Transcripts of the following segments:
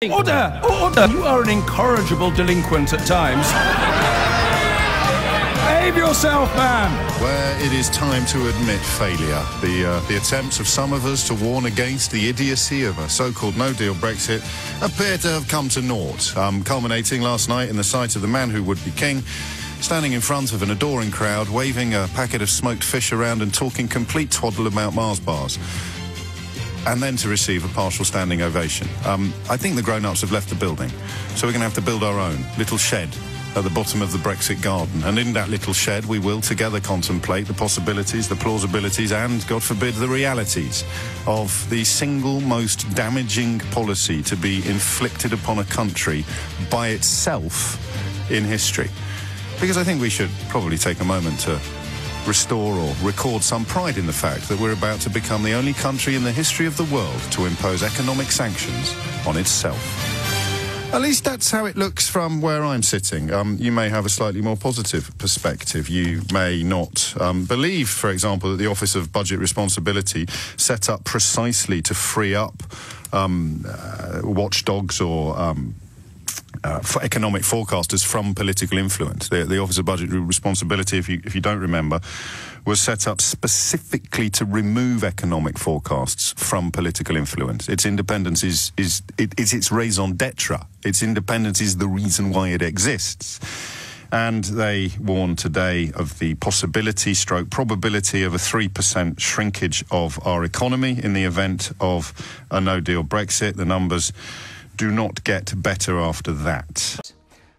Order! Order! You are an incorrigible delinquent at times. Behave yourself, man! Where it is time to admit failure, the attempts of some of us to warn against the idiocy of a so-called no-deal Brexit appear to have come to naught, culminating last night in the sight of the man who would be king, standing in front of an adoring crowd, waving a packet of smoked fish around and talking complete twaddle about Mars bars. And then to receive a partial standing ovation. I think the grown-ups have left the building, so we're going to have to build our own little shed at the bottom of the Brexit garden. And in that little shed, we will together contemplate the possibilities, the plausibilities, and, God forbid, the realities of the single most damaging policy to be inflicted upon a country by itself in history. Because I think we should probably take a moment to restore or record some pride in the fact that we're about to become the only country in the history of the world to impose economic sanctions on itself. At least that's how it looks from where I'm sitting. You may have a slightly more positive perspective. You may not believe, for example, that the Office of Budget Responsibility, set up precisely to free up watchdogs or for economic forecasters from political influence. The Office of Budget Responsibility, if you don't remember, was set up specifically to remove economic forecasts from political influence. Its independence is its raison d'etre. Its independence is the reason why it exists. And they warn today of the possibility, probability of a 3% shrinkage of our economy in the event of a no-deal Brexit. The numbers do not get better after that.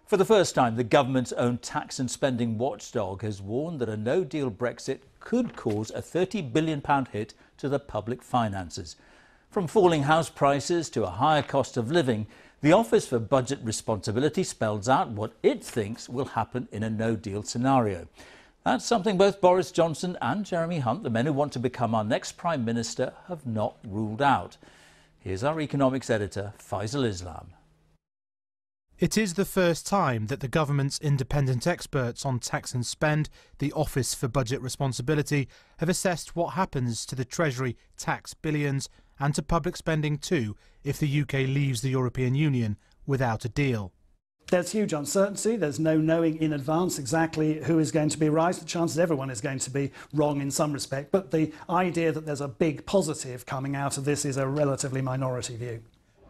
For the first time, the government's own tax and spending watchdog has warned that a no-deal Brexit could cause a £30 billion hit to the public finances. From falling house prices to a higher cost of living, the Office for Budget Responsibility spells out what it thinks will happen in a no-deal scenario. That's something both Boris Johnson and Jeremy Hunt, the men who want to become our next Prime Minister, have not ruled out. Here's our economics editor, Faisal Islam. It is the first time that the government's independent experts on tax and spend, the Office for Budget Responsibility, have assessed what happens to the Treasury tax billions and to public spending too if the UK leaves the European Union without a deal. There's huge uncertainty. There's no knowing in advance exactly who is going to be right. The chances everyone is going to be wrong in some respect. But the idea that there's a big positive coming out of this is a relatively minority view.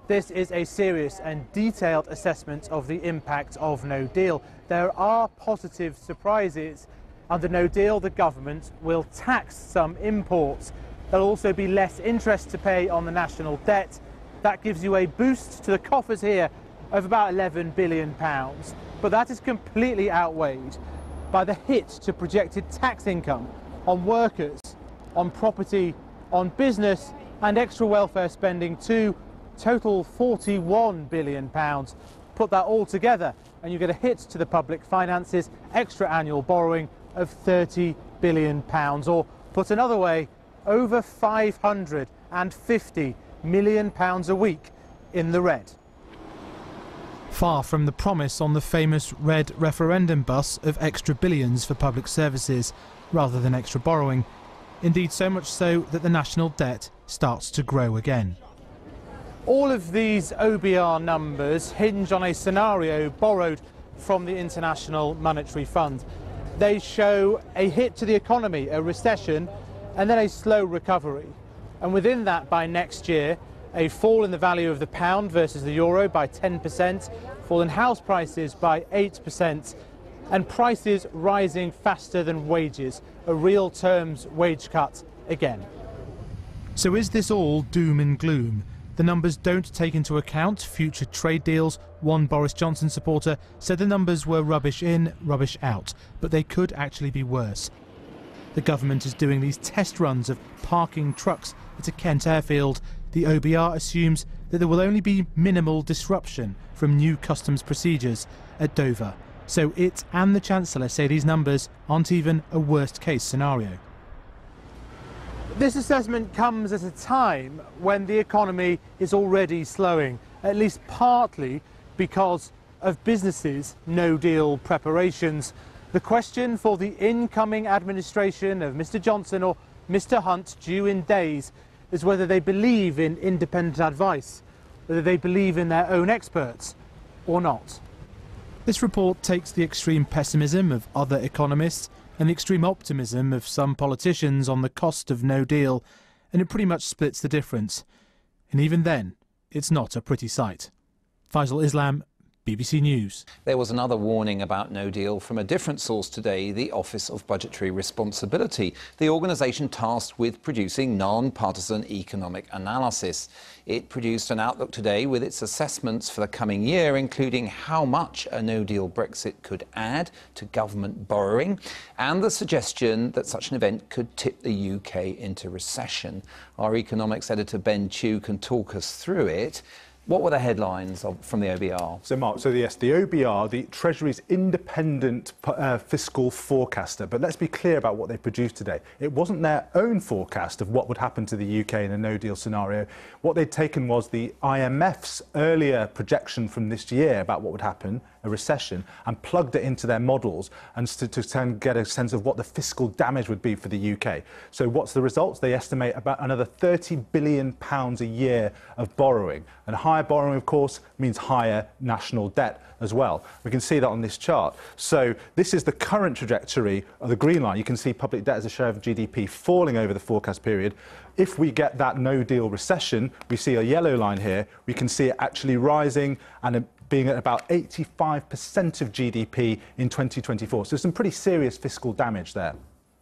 This is a serious and detailed assessment of the impact of no deal. There are positive surprises. Under no deal, the government will tax some imports. There'll also be less interest to pay on the national debt. That gives you a boost to the coffers here of about £11 billion. But that is completely outweighed by the hit to projected tax income on workers, on property, on business and extra welfare spending too. Total £41 billion. Put that all together and you get a hit to the public finances, extra annual borrowing of £30 billion. Or put another way, over £550 million a week in the red. Far from the promise on the famous red referendum bus of extra billions for public services rather than extra borrowing. Indeed, so much so that the national debt starts to grow again. All of these OBR numbers hinge on a scenario borrowed from the International Monetary Fund. They show a hit to the economy, a recession, and then a slow recovery. And within that, by next year, a fall in the value of the pound versus the euro by 10%, fall in house prices by 8%, and prices rising faster than wages, a real terms wage cut again. So is this all doom and gloom? The numbers don't take into account future trade deals. One Boris Johnson supporter said the numbers were rubbish in, rubbish out, but they could actually be worse. The government is doing these test runs of parking trucks at a Kent airfield. The OBR assumes that there will only be minimal disruption from new customs procedures at Dover. So it and the Chancellor say these numbers aren't even a worst-case scenario. This assessment comes at a time when the economy is already slowing, at least partly because of businesses' no-deal preparations. The question for the incoming administration of Mr Johnson or Mr Hunt, due in days, is whether they believe in independent advice whether they believe in their own experts or not. This report takes the extreme pessimism of other economists and the extreme optimism of some politicians on the cost of no deal, and it pretty much splits the difference. And even then, it's not a pretty sight. Faisal Islam, BBC News. There was another warning about no deal from a different source today, the Office of Budgetary Responsibility, the organisation tasked with producing non-partisan economic analysis. It produced an outlook today with its assessments for the coming year, including how much a no-deal Brexit could add to government borrowing and the suggestion that such an event could tip the UK into recession. Our economics editor Ben Chew can talk us through it. What were the headlines from the OBR? So, Mark, yes, the OBR, the Treasury's independent fiscal forecaster. But let's be clear about what they produced today. It wasn't their own forecast of what would happen to the UK in a no-deal scenario. What they'd taken was the IMF's earlier projection from this year about what would happen, a recession, and plugged it into their models and to get a sense of what the fiscal damage would be for the UK. So what's the results? They estimate about another £30 billion a year of borrowing. And higher borrowing, of course, means higher national debt as well. We can see that on this chart. So this is the current trajectory of the green line. You can see public debt as a share of GDP falling over the forecast period. If we get that no-deal recession, we see a yellow line here. We can see it actually rising and being at about 85% of GDP in 2024. So some pretty serious fiscal damage there.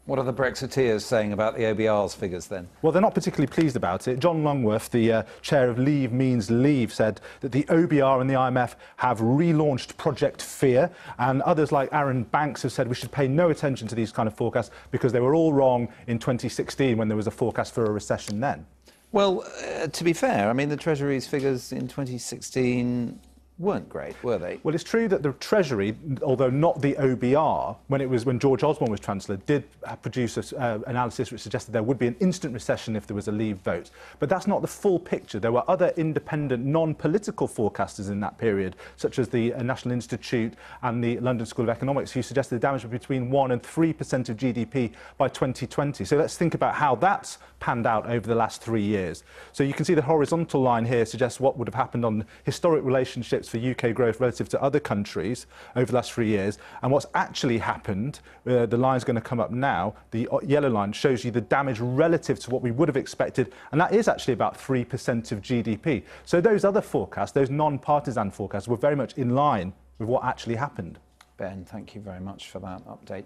What are the Brexiteers saying about the OBR's figures then? Well, they're not particularly pleased about it. John Longworth, the chair of Leave Means Leave, said that the OBR and the IMF have relaunched Project Fear, and others like Aaron Banks have said we should pay no attention to these kind of forecasts because they were all wrong in 2016 when there was a forecast for a recession then. Well, to be fair, I mean, the Treasury's figures in 2016 weren't great, were they? Well, it's true that the Treasury, although not the OBR, when George Osborne was Chancellor, did produce an analysis which suggested there would be an instant recession if there was a Leave vote. But that's not the full picture. There were other independent, non-political forecasters in that period, such as the National Institute and the London School of Economics, who suggested the damage would be between 1% and 3% of GDP by 2020. So let's think about how that's panned out over the last 3 years. So you can see the horizontal line here suggests what would have happened on historic relationships for UK growth relative to other countries over the last 3 years. And what's actually happened, the line's going to come up now, the yellow line shows you the damage relative to what we would have expected, and that is actually about 3% of GDP. So those other forecasts, those non-partisan forecasts, were very much in line with what actually happened. Ben, thank you very much for that update.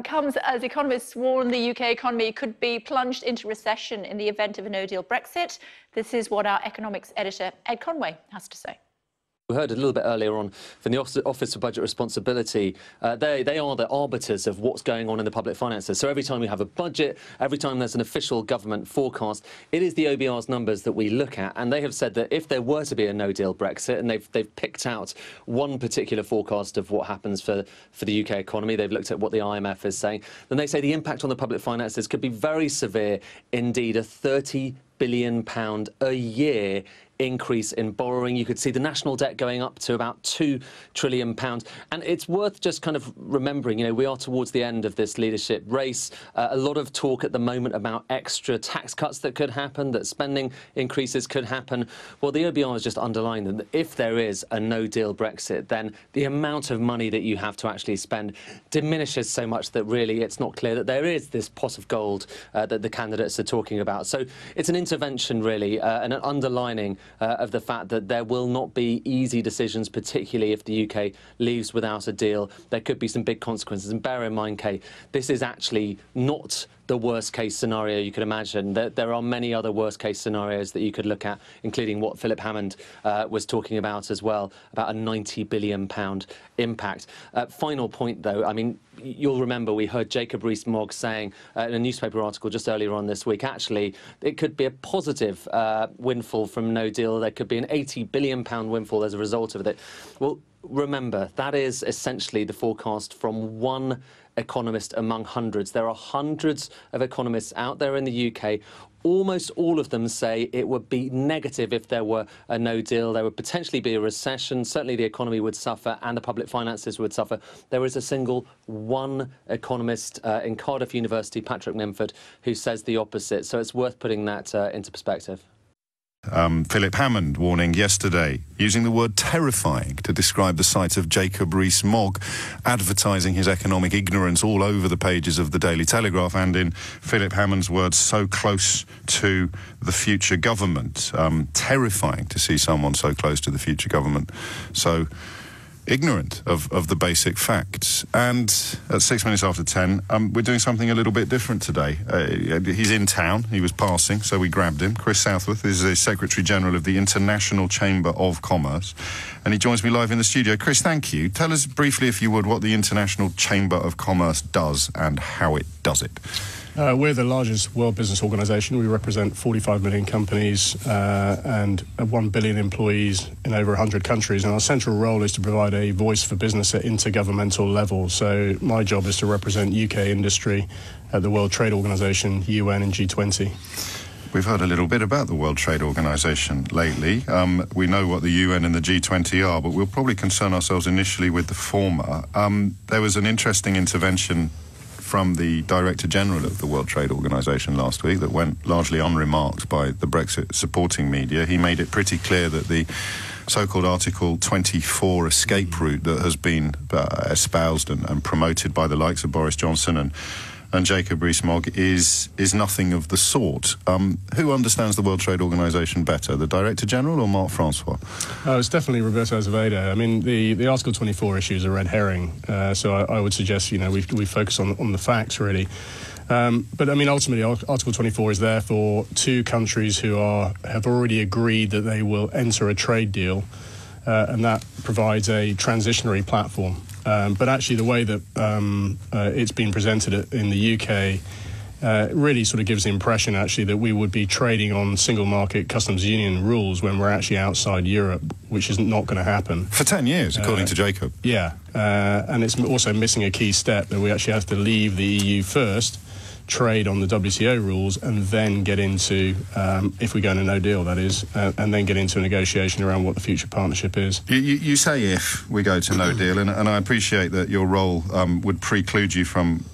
Comes as economists warn the UK economy could be plunged into recession in the event of a no-deal Brexit. This is what our economics editor, Ed Conway, has to say. We heard a little bit earlier on from the Office for Budget Responsibility. They are the arbiters of what's going on in the public finances. So every time we have a budget, every time there's an official government forecast, it is the OBR's numbers that we look at. And they have said that if there were to be a no-deal Brexit, and they've picked out one particular forecast of what happens for the UK economy, they've looked at what the IMF is saying, then they say the impact on the public finances could be very severe indeed, a £30 billion a year increase in borrowing. You could see the national debt going up to about £2 trillion. And it's worth just kind of remembering, you know, we are towards the end of this leadership race. A lot of talk at the moment about extra tax cuts that could happen, that spending increases could happen. Well, the OBR is just underlining that if there is a no-deal Brexit, then the amount of money that you have to actually spend diminishes so much that really it's not clear that there is this pot of gold that the candidates are talking about. So it's an intervention, really, and an underlining of the fact that there will not be easy decisions, particularly if the UK leaves without a deal. There could be some big consequences. And bear in mind, Kay, this is actually not the worst-case scenario you could imagine. There are many other worst-case scenarios that you could look at, including what Philip Hammond was talking about as well, about a £90 billion impact. Final point, though, I mean, you'll remember we heard Jacob Rees-Mogg saying in a newspaper article just earlier on this week, actually, it could be a positive windfall from no deal. There could be an £80 billion windfall as a result of it. Well, remember, that is essentially the forecast from one economist among hundreds. There are hundreds of economists out there in the UK. Almost all of them say it would be negative if there were a no deal. There would potentially be a recession. Certainly the economy would suffer and the public finances would suffer. There is a single one economist in Cardiff University, Patrick Minford, who says the opposite. So it's worth putting that into perspective. Philip Hammond warning yesterday, using the word terrifying to describe the sight of Jacob Rees-Mogg advertising his economic ignorance all over the pages of the Daily Telegraph, and in Philip Hammond's words, so close to the future government. Terrifying to see someone so close to the future government, so ignorant of the basic facts. And at 6 minutes after 10, we're doing something a little bit different today. He's in town. He was passing, so we grabbed him. Chris Southworth is the Secretary-General of the International Chamber of Commerce, and he joins me live in the studio. Chris, thank you. Tell us briefly, if you would, what the International Chamber of Commerce does and how it does it. We're the largest world business organisation. We represent 45 million companies and 1 billion employees in over 100 countries. And our central role is to provide a voice for business at intergovernmental level. So my job is to represent UK industry at the World Trade Organisation, UN and G20. We've heard a little bit about the World Trade Organisation lately. We know what the UN and the G20 are, but we'll probably concern ourselves initially with the former. There was an interesting intervention from the Director General of the World Trade Organisation last week that went largely unremarked by the Brexit supporting media. He made it pretty clear that the so-called Article 24 escape route that has been espoused and promoted by the likes of Boris Johnson and Jacob Rees-Mogg is nothing of the sort. Who understands the World Trade Organisation better, the Director General or Mark Francois? It's definitely Roberto Azevedo. I mean, the Article 24 issue is a red herring, so I would suggest, we focus on the facts, really. But, I mean, ultimately, Article 24 is there for two countries who have already agreed that they will enter a trade deal, and that provides a transitionary platform. But actually the way that it's been presented in the UK really sort of gives the impression actually that we would be trading on single market customs union rules when we're actually outside Europe, which is not going to happen. For 10 years, according to Jacob. Yeah, and it's also missing a key step that we actually have to leave the EU first, trade on the WTO rules, and then get into, if we go into no deal, that is, and then get into a negotiation around what the future partnership is. You say if we go to no deal, and I appreciate that your role would preclude you from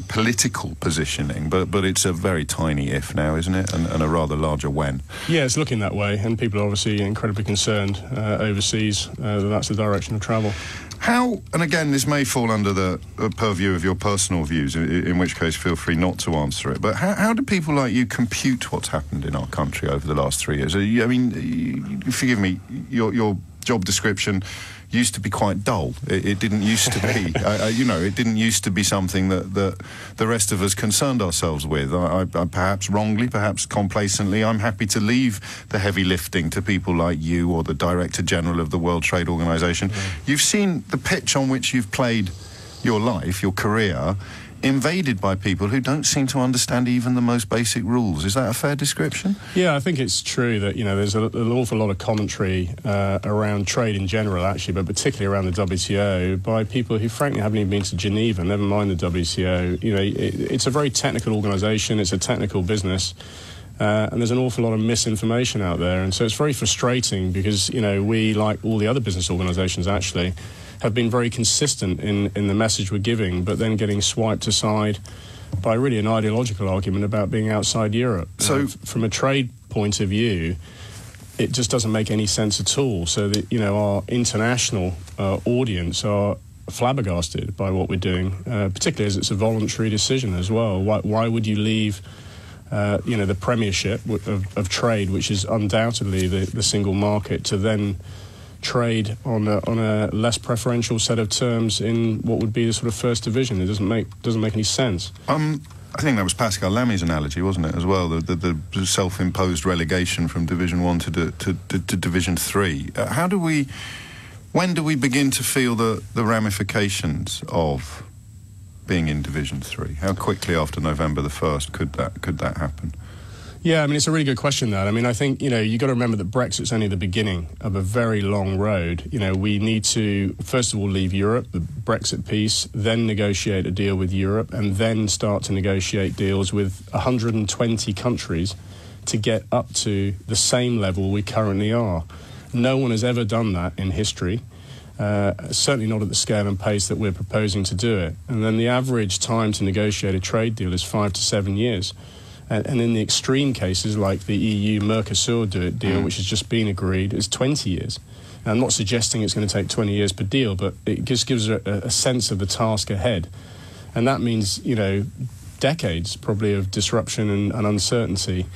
political positioning, but it's a very tiny if now, isn't it, and a rather larger when. Yeah, it's looking that way, and people are obviously incredibly concerned overseas that that's the direction of travel. How, and again, this may fall under the purview of your personal views, in which case feel free not to answer it, but how do people like you compute what's happened in our country over the last 3 years? I mean, forgive me, your job description used to be quite dull. It didn't used to be, it didn't used to be something that the rest of us concerned ourselves with. I perhaps wrongly, perhaps complacently, I'm happy to leave the heavy lifting to people like you or the Director General of the World Trade Organisation. You've seen the pitch on which you've played your life, your career, invaded by people who don't seem to understand even the most basic rules. Is that a fair description? Yeah, I think it's true that, there's an awful lot of commentary around trade in general, actually, but particularly around the WTO by people who, frankly, haven't even been to Geneva, never mind the WTO. It's a very technical organisation, it's a technical business, and there's an awful lot of misinformation out there, and so it's very frustrating because, we, like all the other business organisations, actually, have been very consistent in the message we're giving, but then getting swiped aside by really an ideological argument about being outside Europe. So from a trade point of view, it just doesn't make any sense at all. So that, our international audience are flabbergasted by what we're doing, particularly as it's a voluntary decision as well. Why would you leave the premiership of trade, which is undoubtedly the single market, to then trade on a less preferential set of terms in what would be the sort of first division? It doesn't make any sense. I think that was Pascal Lamy's analogy, wasn't it, as well? The self-imposed relegation from Division 1 to Division 3. When do we begin to feel the ramifications of being in Division 3? How quickly after November the 1st could that happen? Yeah, I mean, it's a really good question, that. I mean, I think, you've got to remember that Brexit's only the beginning of a very long road. We need to, first of all, leave Europe, the Brexit piece, then negotiate a deal with Europe, and then start to negotiate deals with 120 countries to get up to the same level we currently are. No one has ever done that in history, certainly not at the scale and pace that we're proposing to do it. And then the average time to negotiate a trade deal is 5 to 7 years. And in the extreme cases, like the EU-Mercosur deal, which has just been agreed, is 20 years. And I'm not suggesting it's going to take 20 years per deal, but it just gives a sense of the task ahead. And that means, decades probably of disruption and uncertainty.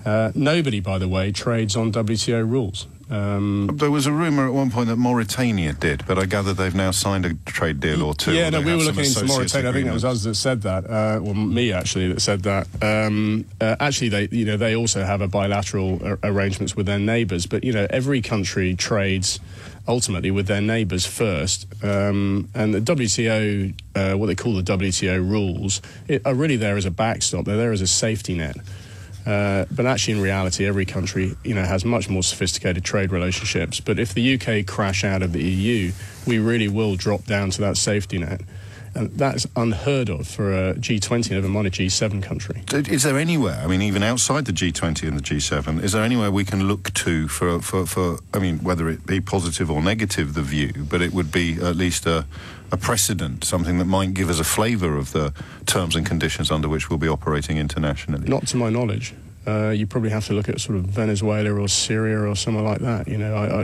Nobody, by the way, trades on WTO rules. There was a rumour at one point that Mauritania did, but I gather they've now signed a trade deal or two. Yeah, no, we were looking into Mauritania. I think that was us that said that. Well, me actually that said that. Actually, they also have a bilateral arrangements with their neighbours. But every country trades ultimately with their neighbours first. And the WTO, what they call the WTO rules, are really there as a backstop. They're there as a safety net. But actually, in reality, every country, has much more sophisticated trade relationships. But if the UK crash out of the EU, we really will drop down to that safety net. And that's unheard of for a G20, never mind a G7 country. Is there anywhere, even outside the G20 and the G7, is there anywhere we can look to for whether it be positive or negative, the view, but it would be at least a precedent, something that might give us a flavour of the terms and conditions under which we'll be operating internationally? Not to my knowledge. You probably have to look at sort of Venezuela or Syria or somewhere like that,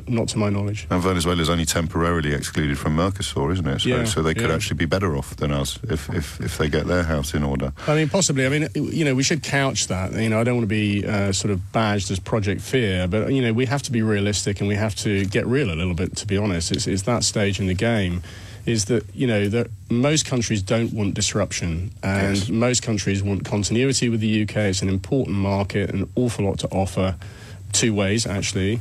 not to my knowledge. And Venezuela's only temporarily excluded from Mercosur, isn't it? So they could actually be better off than us if they get their house in order. Possibly. We should couch that. I don't want to be sort of badged as Project Fear, but, we have to be realistic and we have to get real a little bit, to be honest. It's that stage in the game. Is that, that most countries don't want disruption and most countries want continuity with the UK. It's an important market, an awful lot to offer, two ways actually,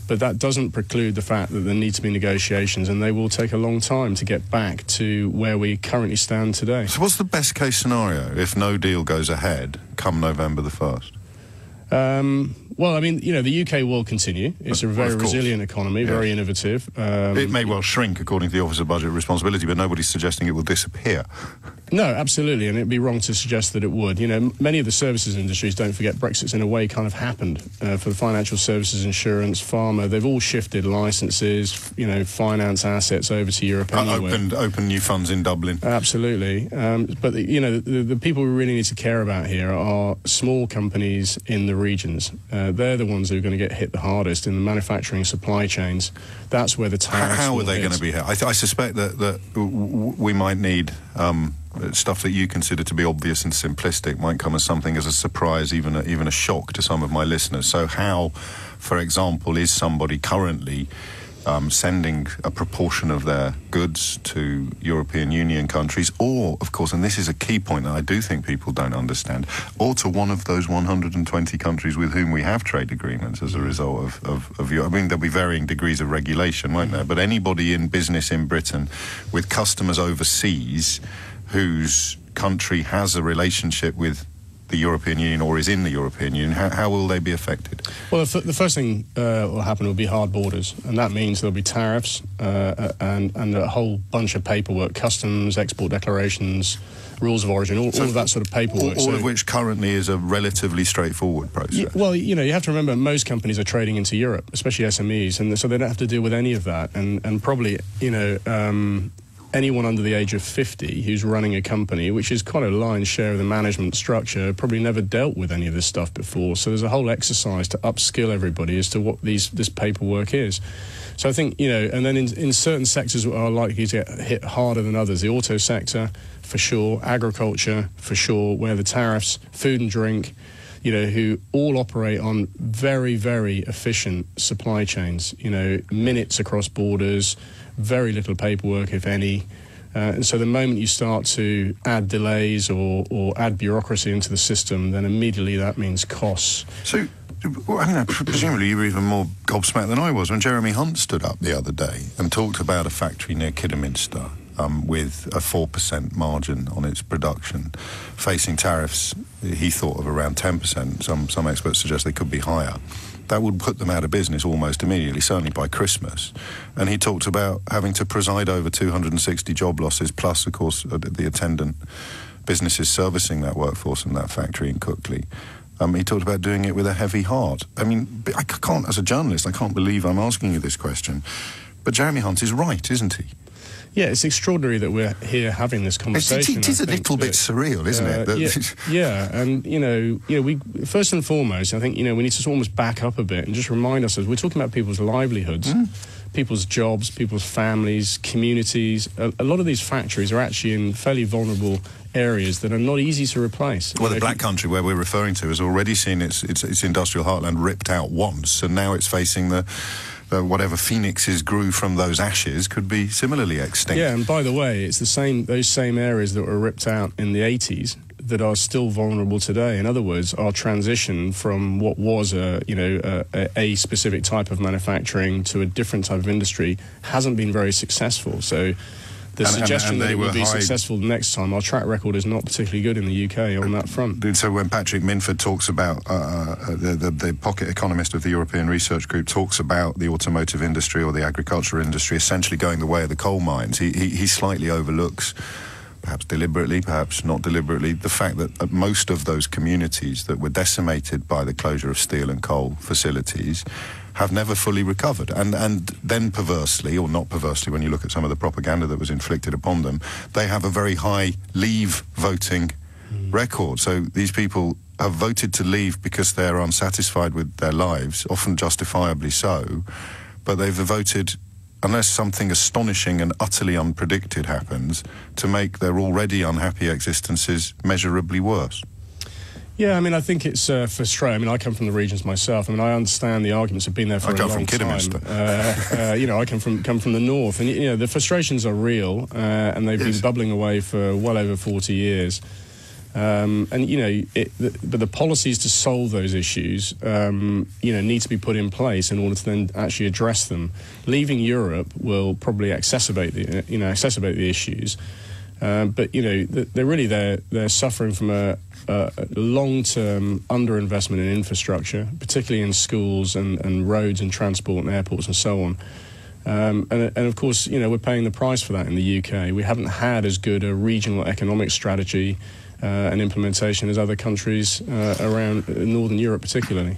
but that doesn't preclude the fact that there need to be negotiations and they will take a long time to get back to where we currently stand today. So what's the best case scenario if no deal goes ahead come November the 1st? The UK will continue. It's a very resilient economy, very innovative. It may well shrink, according to the Office of Budget Responsibility, but nobody's suggesting it will disappear. No, absolutely, and it'd be wrong to suggest that it would. Many of the services industries, don't forget, Brexit's in a way kind of happened for the financial services, insurance, pharma. They've all shifted licences, finance assets over to Europe anyway. Open new funds in Dublin. Absolutely. But, the people we really need to care about here are small companies in the regions. They're the ones who are going to get hit the hardest in the manufacturing supply chains. That's where the tariffs How are they going to be hit? I suspect that we might need stuff that you consider to be obvious and simplistic might come as something as a surprise, even a shock to some of my listeners. So how, for example, is somebody currently sending a proportion of their goods to European Union countries, or, of course, and this is a key point that I do think people don't understand, or to one of those 120 countries with whom we have trade agreements as a result of Europe. There'll be varying degrees of regulation, won't there? But anybody in business in Britain with customers overseas whose country has a relationship with the European Union or is in the European Union, how will they be affected? Well, the first thing will happen will be hard borders, and that means there'll be tariffs and a whole bunch of paperwork, customs, export declarations, rules of origin, all of that sort of paperwork. All of which currently is a relatively straightforward process. You have to remember most companies are trading into Europe, especially SMEs, and so they don't have to deal with any of that, and probably, anyone under the age of 50 who's running a company, which is quite a lion's share of the management structure, probably never dealt with any of this stuff before. So there's a whole exercise to upskill everybody as to what this paperwork is. So I think, and then in certain sectors are likely to get hit harder than others. The auto sector, for sure, agriculture, for sure, where the tariffs, food and drink, who all operate on very, very efficient supply chains, minutes across borders, very little paperwork, if any. And so the moment you start to add delays or add bureaucracy into the system, then immediately that means costs. So, presumably you were even more gobsmacked than I was when Jeremy Hunt stood up the other day and talked about a factory near Kidderminster with a 4% margin on its production, facing tariffs he thought of around 10%. Some experts suggest they could be higher. That would put them out of business almost immediately, certainly by Christmas. And he talked about having to preside over 260 job losses, plus, of course, the attendant businesses servicing that workforce in that factory in Cookley. He talked about doing it with a heavy heart. I can't, as a journalist, I can't believe I'm asking you this question. But Jeremy Hunt is right, isn't he? Yeah, it's extraordinary that we're here having this conversation. It is a little bit surreal, isn't it? Yeah, and we first and foremost, I think we need to almost back up a bit and just remind ourselves we're talking about people's livelihoods, people's jobs, people's families, communities. A lot of these factories are actually in fairly vulnerable areas that are not easy to replace. Well, the Black Country, where we're referring to, has already seen its industrial heartland ripped out once, and now it's facing the whatever phoenixes grew from those ashes could be similarly extinct. Yeah, and by the way, it's those same areas that were ripped out in the 80s that are still vulnerable today. In other words, our transition from what was a specific type of manufacturing to a different type of industry hasn't been very successful. So the suggestion that it will be successful next time, our track record is not particularly good in the UK on that front. So when Patrick Minford talks about, the pocket economist of the European Research Group talks about the automotive industry or the agricultural industry essentially going the way of the coal mines, he slightly overlooks, perhaps deliberately, perhaps not deliberately, the fact that most of those communities that were decimated by the closure of steel and coal facilities have never fully recovered. And then perversely, or not perversely, when you look at some of the propaganda that was inflicted upon them, they have a very high leave voting record. So these people have voted to leave because they're unsatisfied with their lives, often justifiably so, but they've voted, unless something astonishing and utterly unpredicted happens, to make their already unhappy existences measurably worse. Yeah, I mean, I think it's frustrating. I mean, I come from the regions myself. I mean, I understand the arguments have been there for a long time. I come from Kidderminster. I come from the north, and the frustrations are real, and they've been bubbling away for well over 40 years. But the policies to solve those issues, need to be put in place in order to then actually address them. Leaving Europe will probably exacerbate the issues. But they're suffering from a long-term underinvestment in infrastructure, particularly in schools and roads and transport and airports and so on. And of course, we're paying the price for that in the UK. We haven't had as good a regional economic strategy and implementation as other countries around Northern Europe, particularly.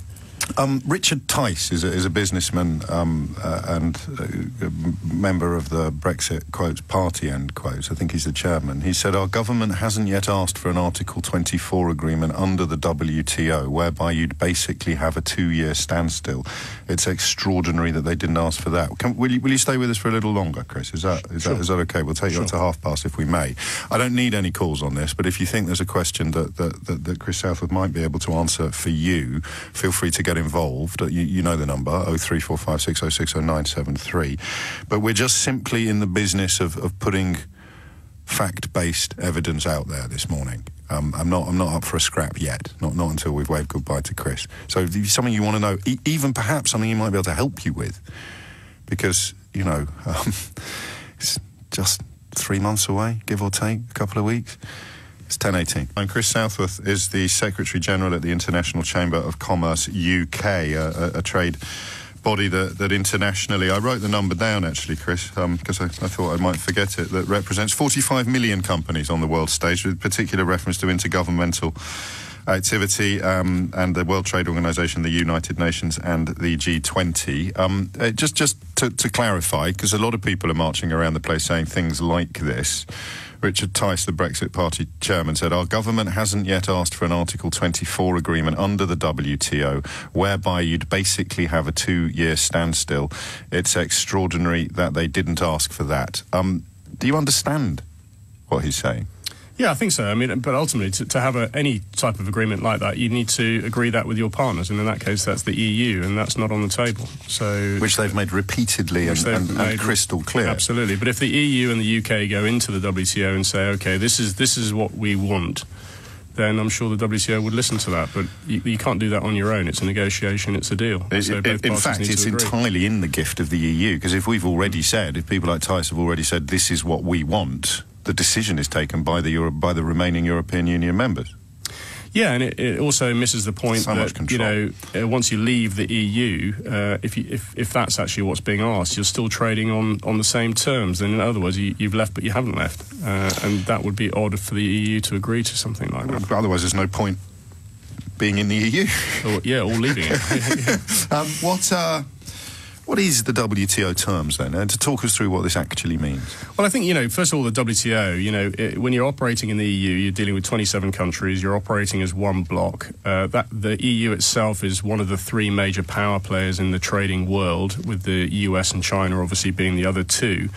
Richard Tice is a businessman and a member of the Brexit, quotes, party, end quotes. I think he's the chairman. He said, our government hasn't yet asked for an Article 24 agreement under the WTO, whereby you'd basically have a 2-year standstill. It's extraordinary that they didn't ask for that. Will you stay with us for a little longer, Chris? Is that okay? We'll take you up to 5:30 if we may. I don't need any calls on this, but if you think there's a question that Chris Southworth might be able to answer for you, feel free to get involved. You know the number, 03456060973. But we're just simply in the business of putting fact-based evidence out there this morning. I'm not up for a scrap yet, not until we've waved goodbye to Chris. So if there's something you want to know, even perhaps something he might be able to help you with, because it's just 3 months away, give or take, a couple of weeks. It's 10:18. And Chris Southworth is the Secretary-General at the International Chamber of Commerce UK, a trade body that internationally, I wrote the number down actually, Chris, because I thought I might forget it, that represents 45 million companies on the world stage, with particular reference to intergovernmental activity and the World Trade Organization, the United Nations and the G20. Just to clarify, because a lot of people are marching around the place saying things like this, Richard Tice, the Brexit Party chairman, said, our government hasn't yet asked for an Article 24 agreement under the WTO, whereby you'd basically have a 2-year standstill. It's extraordinary that they didn't ask for that. Do you understand what he's saying? Yeah, I think so. I mean, but ultimately, to have any type of agreement like that, you need to agree that with your partners, and in that case, that's the EU, and that's not on the table. So, which they've made repeatedly and crystal clear. Absolutely. But if the EU and the UK go into the WTO and say, OK, this is what we want, then I'm sure the WTO would listen to that. But you can't do that on your own. It's a negotiation, it's a deal. So in fact, it's entirely in the gift of the EU, because if we've already said, if people like Tice have already said, this is what we want, the decision is taken by the remaining European Union members. Yeah, and it also misses the point that once you leave the EU, if that's actually what's being asked, you're still trading on the same terms. Then in other words, you've left but you haven't left, and that would be odd for the EU to agree to something like that. But otherwise, there's no point being in the EU. Or leaving it. What is the WTO terms then? And to talk us through what this actually means. Well, I think, first of all, the WTO, when you're operating in the EU, you're dealing with 27 countries, you're operating as one bloc. The EU itself is one of the three major power players in the trading world, with the US and China obviously being the other two.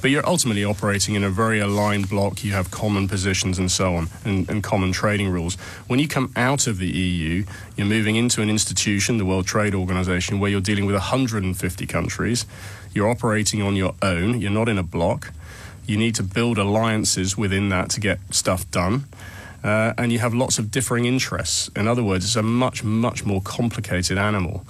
But you're ultimately operating in a very aligned bloc. You have common positions and so on, and common trading rules. When you come out of the EU, you're moving into an institution, the World Trade Organization, where you're dealing with 150 countries. You're operating on your own. You're not in a bloc. You need to build alliances within that to get stuff done. And you have lots of differing interests. In other words, it's a much, much more complicated animal.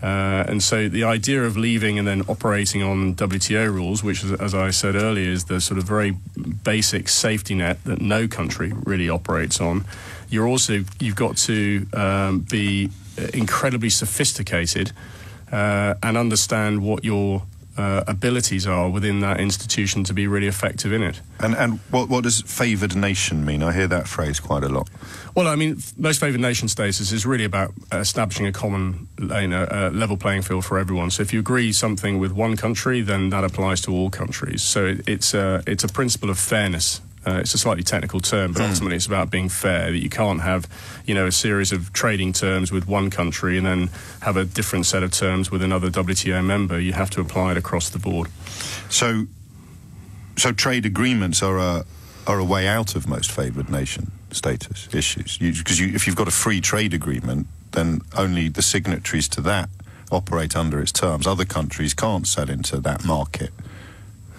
And so the idea of leaving and then operating on WTO rules, which, as I said earlier, is the sort of very basic safety net that no country really operates on. You've got to be incredibly sophisticated and understand what your abilities are within that institution to be really effective in it. And what does favoured nation mean? I hear that phrase quite a lot. Well, I mean, most favoured nation status is really about establishing a common, level playing field for everyone. So if you agree something with one country, then that applies to all countries. So it's a principle of fairness. It's a slightly technical term, but ultimately it's about being fair, that you can't have, a series of trading terms with one country and then have a different set of terms with another WTO member. You have to apply it across the board. So trade agreements are a way out of most favoured nation status issues. Because if you've got a free trade agreement, then only the signatories to that operate under its terms. Other countries can't sell into that market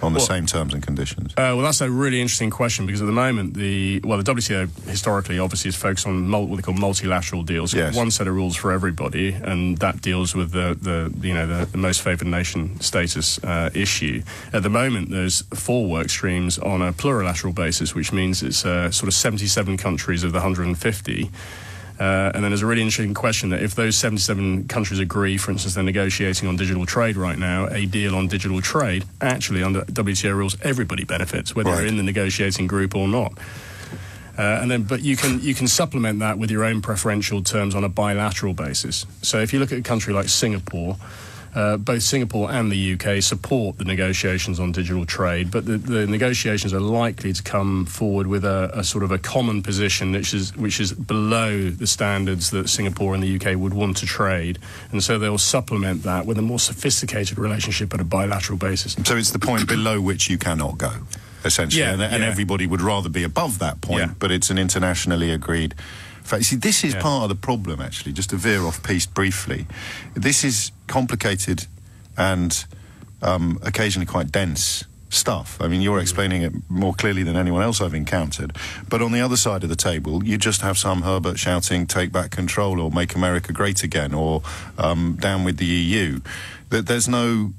on the same terms and conditions. Well, that's a really interesting question, because at the moment, the WTO historically obviously is focused on what they call multilateral deals. Yes. One set of rules for everybody, and that deals with the most favoured nation status issue. At the moment, there's 4 work streams on a plurilateral basis, which means it's sort of 77 countries of the 150. And then there's a really interesting question that if those 77 countries agree, for instance, they're negotiating on digital trade right now, a deal on digital trade, actually under WTO rules, everybody benefits, whether you're in the negotiating group or not. But you can supplement that with your own preferential terms on a bilateral basis. So if you look at a country like Singapore, both Singapore and the UK support the negotiations on digital trade, but the negotiations are likely to come forward with a sort of a common position which is below the standards that Singapore and the UK would want to trade, and so they'll supplement that with a more sophisticated relationship at a bilateral basis. So it's the point below which you cannot go, essentially, and everybody would rather be above that point, but it's an internationally agreed. See, this is part of the problem, actually, just to veer off piece briefly. This is complicated and occasionally quite dense stuff. I mean, you're explaining it more clearly than anyone else I've encountered. But on the other side of the table, you just have some Herbert shouting, take back control, or make America great again, or down with the EU. There's no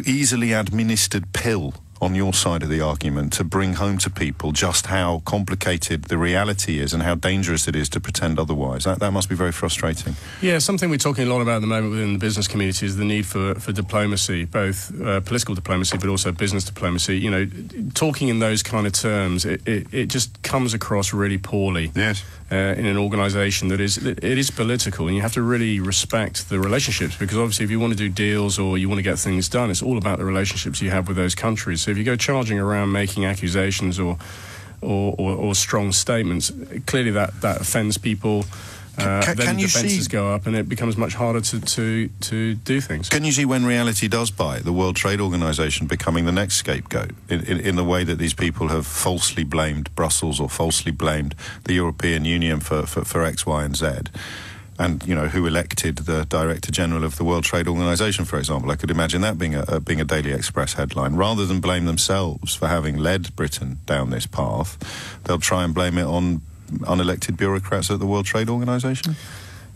easily administered pill on your side of the argument to bring home to people just how complicated the reality is and how dangerous it is to pretend otherwise. That must be very frustrating. Yeah, something we're talking a lot about at the moment within the business community is the need for diplomacy, both political diplomacy but also business diplomacy. Talking in those kind of terms, it just comes across really poorly. Yes. In an organisation that is political, and you have to really respect the relationships, because obviously if you want to do deals or you want to get things done, it's all about the relationships you have with those countries. So if you go charging around making accusations or strong statements, clearly that offends people. Then defences go up, and it becomes much harder to do things. Can you see when reality does bite, the World Trade Organization becoming the next scapegoat in the way that these people have falsely blamed Brussels or falsely blamed the European Union for X, Y and Z? And, who elected the Director General of the World Trade Organization, for example. I could imagine that being a Daily Express headline. Rather than blame themselves for having led Britain down this path, they'll try and blame it on unelected bureaucrats at the World Trade Organization?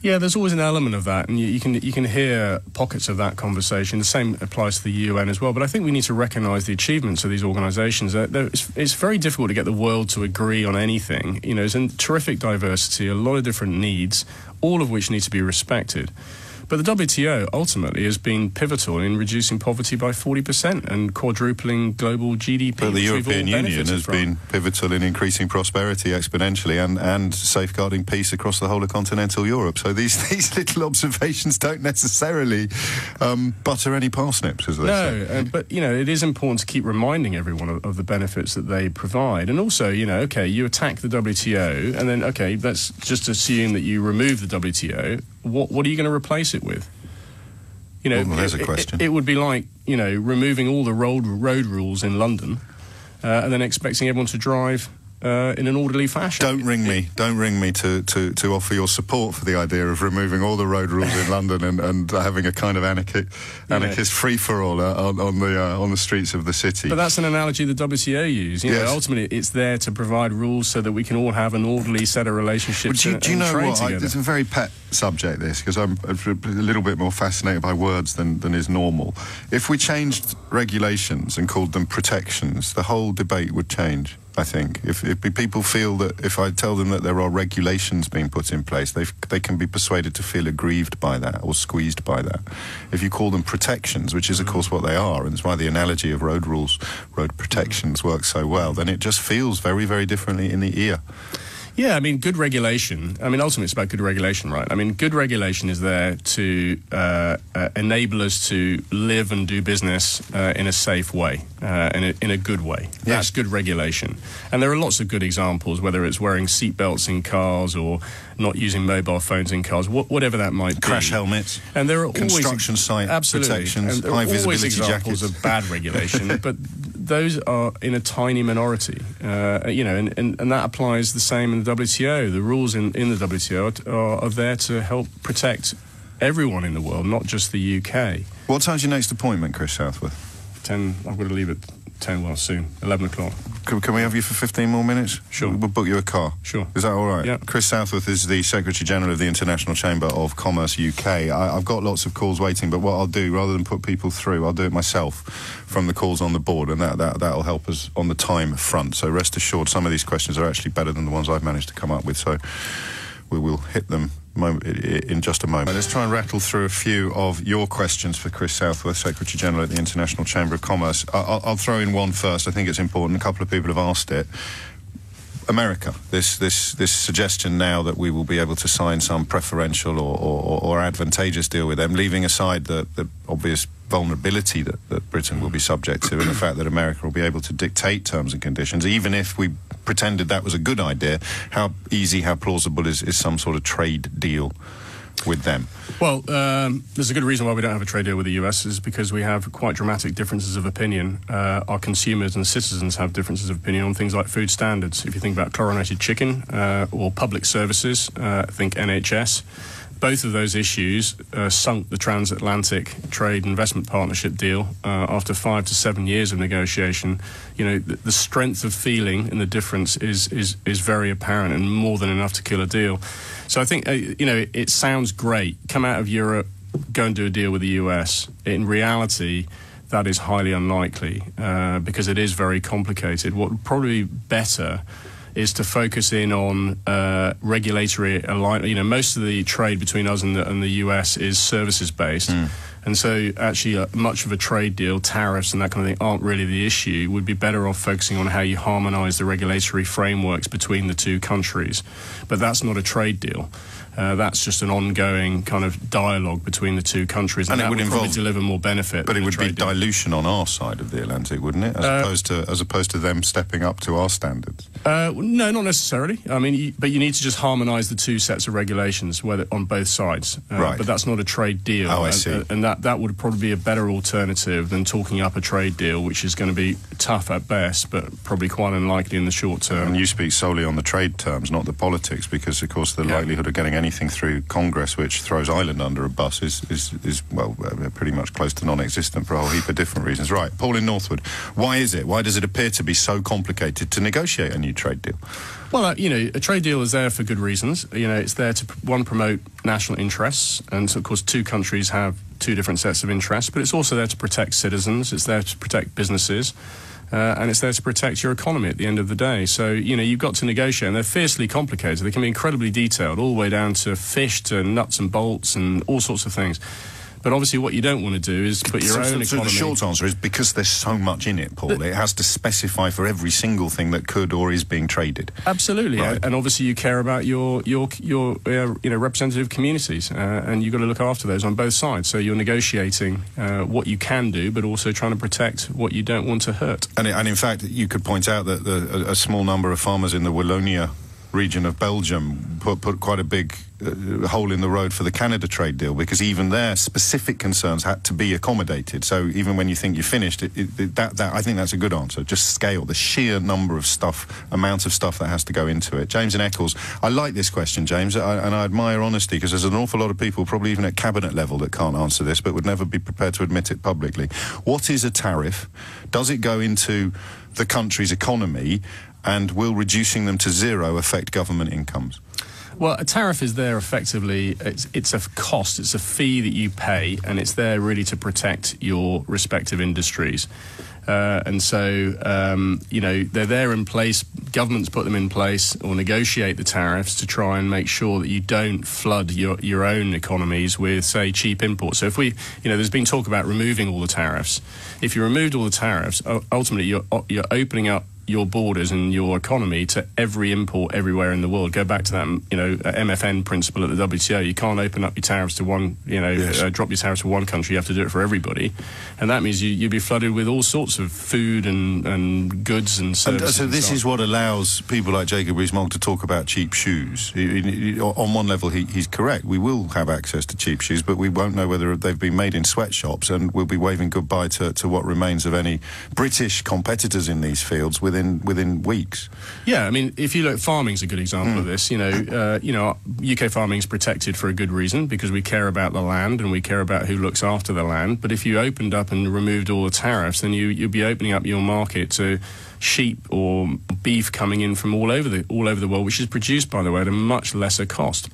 Yeah, there's always an element of that, and you can hear pockets of that conversation. The same applies to the UN as well, but I think we need to recognise the achievements of these organisations. It's very difficult to get the world to agree on anything. There's a terrific diversity, a lot of different needs, all of which need to be respected. But the WTO ultimately has been pivotal in reducing poverty by 40% and quadrupling global GDP. But the European Union has been pivotal in increasing prosperity exponentially and safeguarding peace across the whole of continental Europe. So these little observations don't necessarily butter any parsnips, as they say. No, but, it is important to keep reminding everyone of the benefits that they provide. And also, okay, you attack the WTO, and then, okay, let's just assume that you remove the WTO. What are you going to replace it with? Well, there's a question. It would be like, removing all the road rules in London and then expecting everyone to drive in an orderly fashion. Don't ring me to offer your support for the idea of removing all the road rules in London and having a kind of anarchist free-for-all on the streets of the city. But that's an analogy the WTO use. Yes. Ultimately, it's there to provide rules so that we can all have an orderly set of relationships and trade together. It's a very pet subject, this, because I'm a little bit more fascinated by words than is normal. If we changed regulations and called them protections, the whole debate would change. I think if people feel that if I tell them that there are regulations being put in place, they can be persuaded to feel aggrieved by that or squeezed by that. If you call them protections, which is of course what they are, and it's why the analogy of road rules, road protections works so well, then it just feels very, very differently in the ear. Yeah, I mean, good regulation. I mean, ultimately, it's about good regulation, right? I mean, good regulation is there to enable us to live and do business in a safe way, in a good way. Yes. That's good regulation. And there are lots of good examples, whether it's wearing seatbelts in cars or not using mobile phones in cars, whatever that might be. Crash helmets. And there are construction site protections, and there high are always visibility examples jackets of bad regulation, but those are in a tiny minority, and that applies the same in the WTO. The rules in the WTO are there to help protect everyone in the world, not just the UK. What time's your next appointment, Chris Southworth? 10. I've got to leave at 10, well, soon, 11 o'clock. Can we have you for 15 more minutes? Sure. We'll book you a car. Sure. Is that all right? Yeah. Chris Southworth is the Secretary-General of the International Chamber of Commerce UK. I've got lots of calls waiting, but what I'll do, rather than put people through, I'll do it myself from the calls on the board, and that'll help us on the time front. So rest assured, some of these questions are actually better than the ones I've managed to come up with, so we will hit them in just a moment. Let's try and rattle through a few of your questions for Chris Southworth, Secretary-General at the International Chamber of Commerce. I'll throw in one first. I think it's important. A couple of people have asked it. America, this suggestion now that we will be able to sign some preferential or advantageous deal with them, leaving aside the obvious vulnerability that Britain will be subject to, and the fact that America will be able to dictate terms and conditions, even if we pretended that was a good idea. How easy, how plausible is some sort of trade deal with them? Well, there's a good reason why we don't have a trade deal with the US, is because we have quite dramatic differences of opinion. Our consumers and citizens have differences of opinion on things like food standards. If you think about chlorinated chicken or public services, think NHS. Both of those issues sunk the transatlantic trade investment partnership deal after 5 to 7 years of negotiation. The strength of feeling and the difference is very apparent, and more than enough to kill a deal. So I think, it sounds great. Come out of Europe, go and do a deal with the US. In reality, that is highly unlikely because it is very complicated. What would probably be better is to focus in on regulatory alignment. Most of the trade between us and the US is services-based. And so actually much of a trade deal, tariffs and that kind of thing, aren't really the issue. Would be better off focusing on how you harmonise the regulatory frameworks between the two countries. But that's not a trade deal. That's just an ongoing kind of dialogue between the two countries, and that would probably deliver more benefit. But it would be dilution on our side of the Atlantic, wouldn't it? As opposed to them stepping up to our standards. No, not necessarily. I mean, but you need to just harmonise the two sets of regulations, whether on both sides. Right. But that's not a trade deal. Oh, I see. And that would probably be a better alternative than talking up a trade deal, which is going to be tough at best, but probably quite unlikely in the short term. And you speak solely on the trade terms, not the politics, because of course the likelihood of getting anything through Congress which throws Ireland under a bus is pretty much close to non-existent for a whole heap of different reasons. Right, Paul in Northwood, why does it appear to be so complicated to negotiate a new trade deal? Well, a trade deal is there for good reasons. It's there to, one, promote national interests, and so, of course, two countries have two different sets of interests, but it's also there to protect citizens, it's there to protect businesses. and it's there to protect your economy at the end of the day. So, you know, you've got to negotiate, and they're fiercely complicated. They can be incredibly detailed, all the way down to fish, to nuts and bolts, and all sorts of things. But obviously what you don't want to do is put your own economy... So the short answer is because there's so much in it, Paul, it has to specify for every single thing that could or is being traded. Absolutely, right. And obviously you care about your you know, representative communities, and you've got to look after those on both sides. So you're negotiating what you can do, but also trying to protect what you don't want to hurt. And in fact, you could point out that a small number of farmers in the Wallonia region of Belgium put quite a big hole in the road for the Canada trade deal, because even their specific concerns had to be accommodated. So even when you think you're finished, I think that's a good answer. Just scale, the sheer number of amount of stuff that has to go into it. James in Eccles, I like this question, James, and I admire honesty, because there's an awful lot of people, probably even at cabinet level, that can't answer this, but would never be prepared to admit it publicly. What is a tariff? Does it go into the country's economy? And will reducing them to zero affect government incomes? Well, a tariff is there effectively, it's a cost, it's a fee that you pay, and it's there really to protect your respective industries. And so, you know, they're there in place, governments put them in place or negotiate the tariffs to try and make sure that you don't flood your own economies with, say, cheap imports. So if we, you know, there's been talk about removing all the tariffs. If you removed all the tariffs, ultimately you're opening up your borders and your economy to every import everywhere in the world. Go back to that, you know, MFN principle at the WTO. You can't open up your tariffs to one, you know, drop your tariffs for one country. You have to do it for everybody. And that means you'd be flooded with all sorts of food and goods and services. So this is what allows people like Jacob Rees-Mogg to talk about cheap shoes. On one level, he's correct. We will have access to cheap shoes, but we won't know whether they've been made in sweatshops, and we'll be waving goodbye to what remains of any British competitors in these fields within weeks. Yeah, I mean, if you look, farming's a good example of this. You know, UK farming is protected for a good reason, because we care about the land and we care about who looks after the land. But if you opened up and removed all the tariffs, then you'd be opening up your market to sheep or beef coming in from all over the world, which is produced, by the way, at a much lesser cost.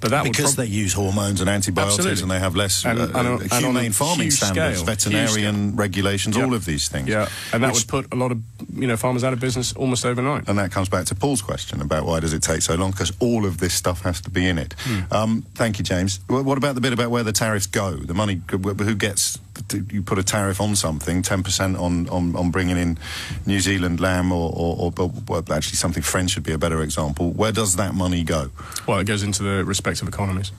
But that because they use hormones and antibiotics. Absolutely. And they have less humane farming standards, scale, veterinarian regulations, all of these things. Yeah, and that would put a lot of, you know, farmers out of business almost overnight. And that comes back to Paul's question about why does it take so long, because all of this stuff has to be in it. Thank you, James. What about the bit about where the tariffs go? The money, who gets... You put a tariff on something, 10% on bringing in New Zealand lamb, or actually something French would be a better example. Where does that money go? Well, it goes into the respective economies.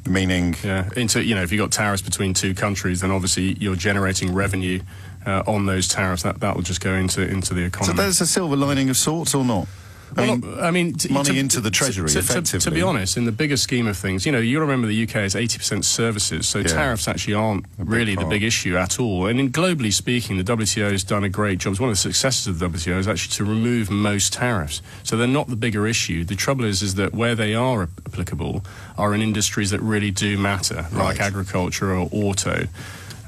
Meaning? Yeah, into, you know, if you've got tariffs between two countries, then obviously you're generating revenue on those tariffs. That will just go into the economy. So there's a silver lining of sorts, or not? I mean, money into the treasury, effectively. To be honest, in the bigger scheme of things, you know, you remember the UK is 80% services, so tariffs actually aren't really the big issue at all. And globally speaking, the WTO has done a great job. It's one of the successes of the WTO is actually to remove most tariffs. So they're not the bigger issue. The trouble is that where they are applicable are in industries that really do matter, like agriculture or auto.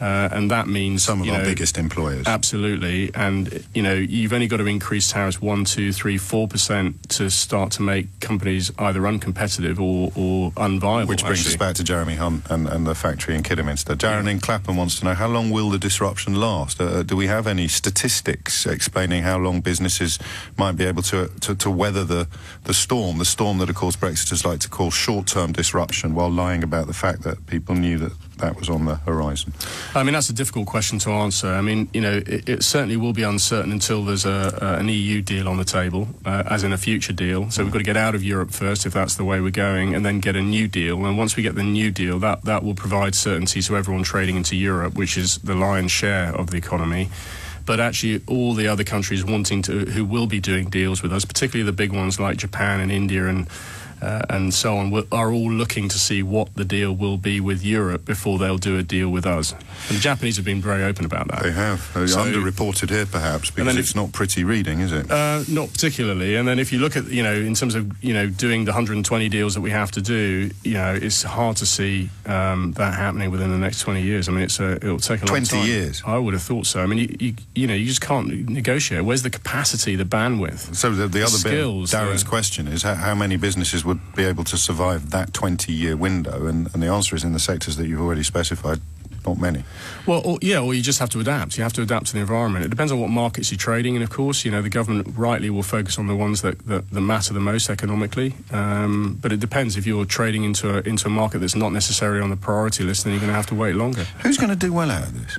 And that means some of our biggest employers. Absolutely, and you know, you've only got to increase tariffs 1%, 2%, 3%, 4% to start to make companies either uncompetitive or unviable. Which brings us back to Jeremy Hunt and the factory in Kidderminster. Darren in Clapham wants to know, how long will the disruption last? Do we have any statistics explaining how long businesses might be able to weather the storm that, of course, Brexiters like to call short-term disruption, while lying about the fact that people knew that was on the horizon? I mean, that's a difficult question to answer. I mean, you know, it certainly will be uncertain until there's an EU deal on the table, as in a future deal. So we've got to get out of Europe first, if that's the way we're going, and then get a new deal. And once we get the new deal, that will provide certainty to everyone trading into Europe, which is the lion's share of the economy. But actually, all the other countries who will be doing deals with us, particularly the big ones like Japan and India and so on, are all looking to see what the deal will be with Europe before they'll do a deal with us. And the Japanese have been very open about that. They have. They're underreported here, perhaps, because it's not pretty reading, is it? Not particularly. And then if you look at, you know, in terms of, you know, doing the 120 deals that we have to do, you know, it's hard to see that happening within the next 20 years. I mean, it'll take a long time. 20 years? I would have thought so. I mean, you know, you just can't negotiate. Where's the capacity, the bandwidth? So the other skills, bit, Darren's question is how many businesses would be able to survive that 20-year window, and the answer is in the sectors that you've already specified. not many. Well, or you just have to adapt. You have to adapt to the environment. It depends on what markets you're trading in, of course. You know, the government rightly will focus on the ones that matter the most economically. But it depends. If you're trading into a market that's not necessarily on the priority list, then you're going to have to wait longer. Who's going to do well out of this?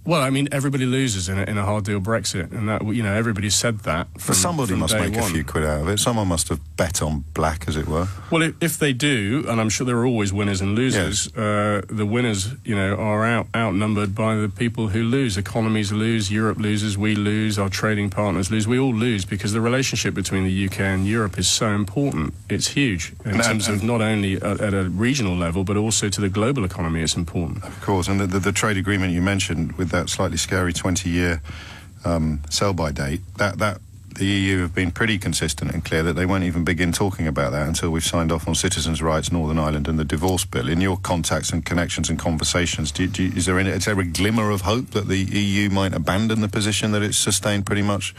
Well, I mean, everybody loses in a hard deal Brexit, and that, you know, everybody said that. But somebody must make a few quid out of it. Someone must have bet on black, as it were. Well, if they do, and I'm sure there are always winners and losers, yes. The winners, you know, are outnumbered by the people who lose. Economies lose, Europe loses, we lose, our trading partners lose. We all lose because the relationship between the UK and Europe is so important. It's huge in terms of not only at a regional level, but also to the global economy. It's important. Of course, and the trade agreement you mentioned with that slightly scary 20-year sell-by date, that the EU have been pretty consistent and clear that they won't even begin talking about that until we've signed off on citizens' rights, Northern Ireland and the divorce bill. In your contacts and connections and conversations, is there a glimmer of hope that the EU might abandon the position that it's sustained pretty much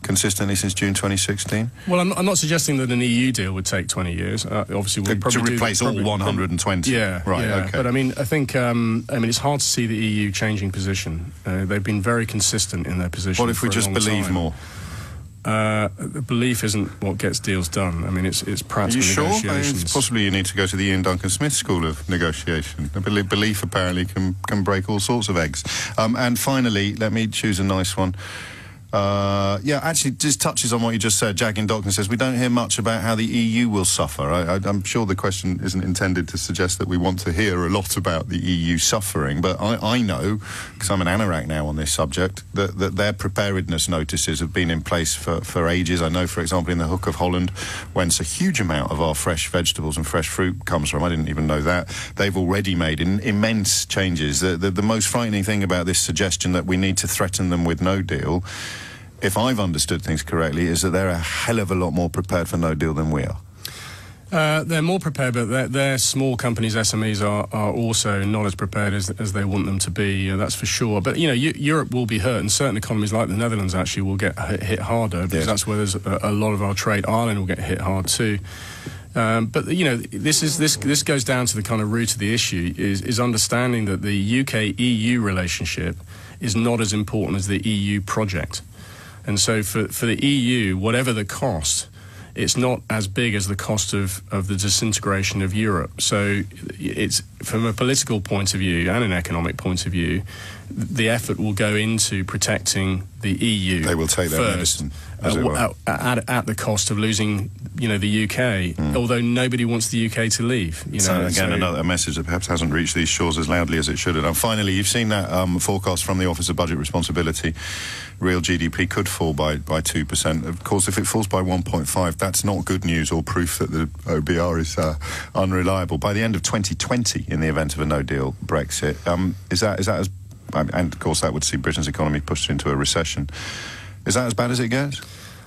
consistently since June 2016? Well, I'm not suggesting that an EU deal would take 20 years. Obviously, we'll probably to replace all 120. Yeah, right. Yeah. Okay. But I mean, I think it's hard to see the EU changing position. They've been very consistent in their position. What if we just believe more? Belief isn't what gets deals done. I mean, it's practical negotiations. Are you sure? Possibly you need to go to the Ian Duncan Smith School of Negotiation. Belief apparently can break all sorts of eggs. And finally, let me choose a nice one. Actually, just touches on what you just said. Jack in Dockland says, we don't hear much about how the EU will suffer. I'm sure the question isn't intended to suggest that we want to hear a lot about the EU suffering, but I know, because I'm an anorak now on this subject, that their preparedness notices have been in place for ages. I know, for example, in the Hook of Holland, whence a huge amount of our fresh vegetables and fresh fruit comes from, I didn't even know that, they've already made immense changes. The most frightening thing about this suggestion that we need to threaten them with no deal, if I've understood things correctly, is that they're a hell of a lot more prepared for no deal than we are. They're more prepared, but their small companies, SMEs, are also not as prepared as they want them to be, that's for sure. But, you know, Europe will be hurt, and certain economies like the Netherlands actually will get hit harder, because that's where there's a lot of our trade. Ireland will get hit hard too. But, you know, this goes down to the kind of root of the issue, is understanding that the UK-EU relationship is not as important as the EU project. And so for the EU, whatever the cost, it's not as big as the cost of the disintegration of Europe. So it's, from a political point of view and an economic point of view, the effort will go into protecting the EU. They will take their medicine, as it were. At the cost of losing, you know, the UK, although nobody wants the UK to leave. You know, so again, another message that perhaps hasn't reached these shores as loudly as it should have. And finally, you've seen that forecast from the Office of Budget Responsibility. Real GDP could fall by 2%. Of course, if it falls by 1.5, that's not good news or proof that the OBR is unreliable. By the end of 2020, in the event of a no-deal Brexit, is that as... and, of course, that would see Britain's economy pushed into a recession. Is that as bad as it gets?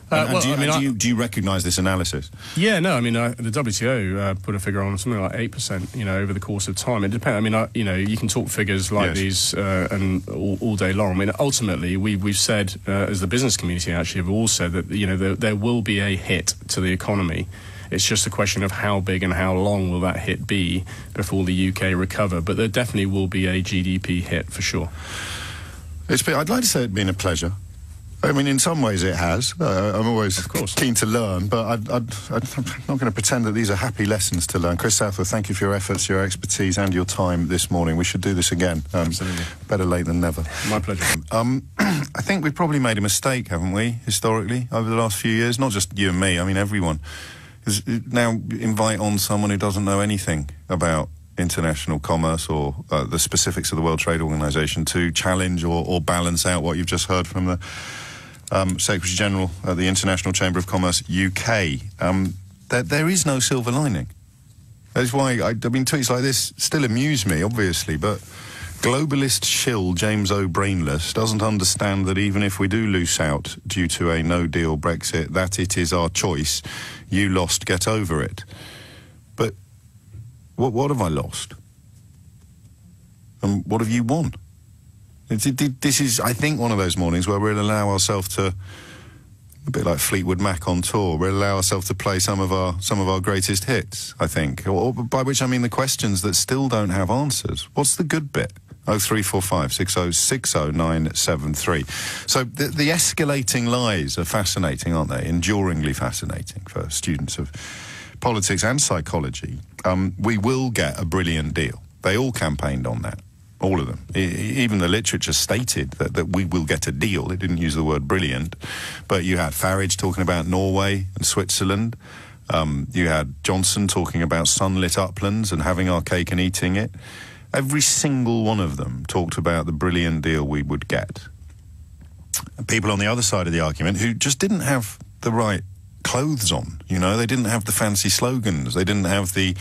Do you recognise this analysis? Yeah, no. I mean, the WTO put a figure on something like 8%. You know, over the course of time. It depends. I mean, you know, you can talk figures like these and all day long. I mean, ultimately, we've said, as the business community actually have all said, that, you know, there will be a hit to the economy. It's just a question of how big and how long will that hit be before the UK recover. But there definitely will be a GDP hit for sure. I'd like to say it's been a pleasure. I mean, in some ways it has. I'm always keen to learn, but I'm not going to pretend that these are happy lessons to learn. Chris Southworth, thank you for your efforts, your expertise and your time this morning. We should do this again. Absolutely. Better late than never. My pleasure. I think we've probably made a mistake, haven't we, historically, over the last few years? Not just you and me, I mean everyone. Now invite on someone who doesn't know anything about international commerce or the specifics of the World Trade Organization to challenge or balance out what you've just heard from the Secretary-General of the International Chamber of Commerce UK. There is no silver lining. That's why, I mean, tweets like this still amuse me, obviously, but globalist shill James O'Brainless doesn't understand that even if we do lose out due to a no-deal Brexit, that it is our choice. You lost, get over it. But what have I lost? And what have you won? This is, I think, one of those mornings where we'll allow ourselves to a bit like Fleetwood Mac on tour. We'll allow ourselves to play some of our greatest hits, I think. Or by which I mean the questions that still don't have answers. What's the good bit? 0345 6060 973. So the escalating lies are fascinating, aren't they? Enduringly fascinating for students of politics and psychology. We will get a brilliant deal. They all campaigned on that. All of them. Even the literature stated that we will get a deal. They didn't use the word brilliant. But you had Farage talking about Norway and Switzerland. You had Johnson talking about sunlit uplands and having our cake and eating it. Every single one of them talked about the brilliant deal we would get. People on the other side of the argument who just didn't have the right clothes on, you know, they didn't have the fancy slogans, they didn't have the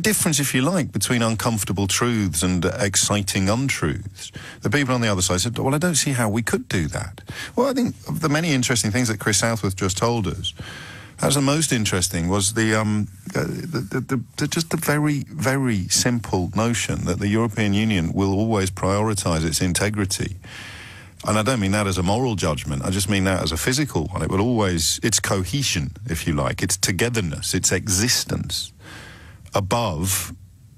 difference, if you like, between uncomfortable truths and exciting untruths. The people on the other side said, well, I don't see how we could do that. Well, I think of the many interesting things that Chris Southworth just told us, perhaps the most interesting was just the very, very simple notion that the European Union will always prioritise its integrity. And I don't mean that as a moral judgment, I just mean that as a physical one. It will always, its cohesion, if you like, its togetherness, its existence, above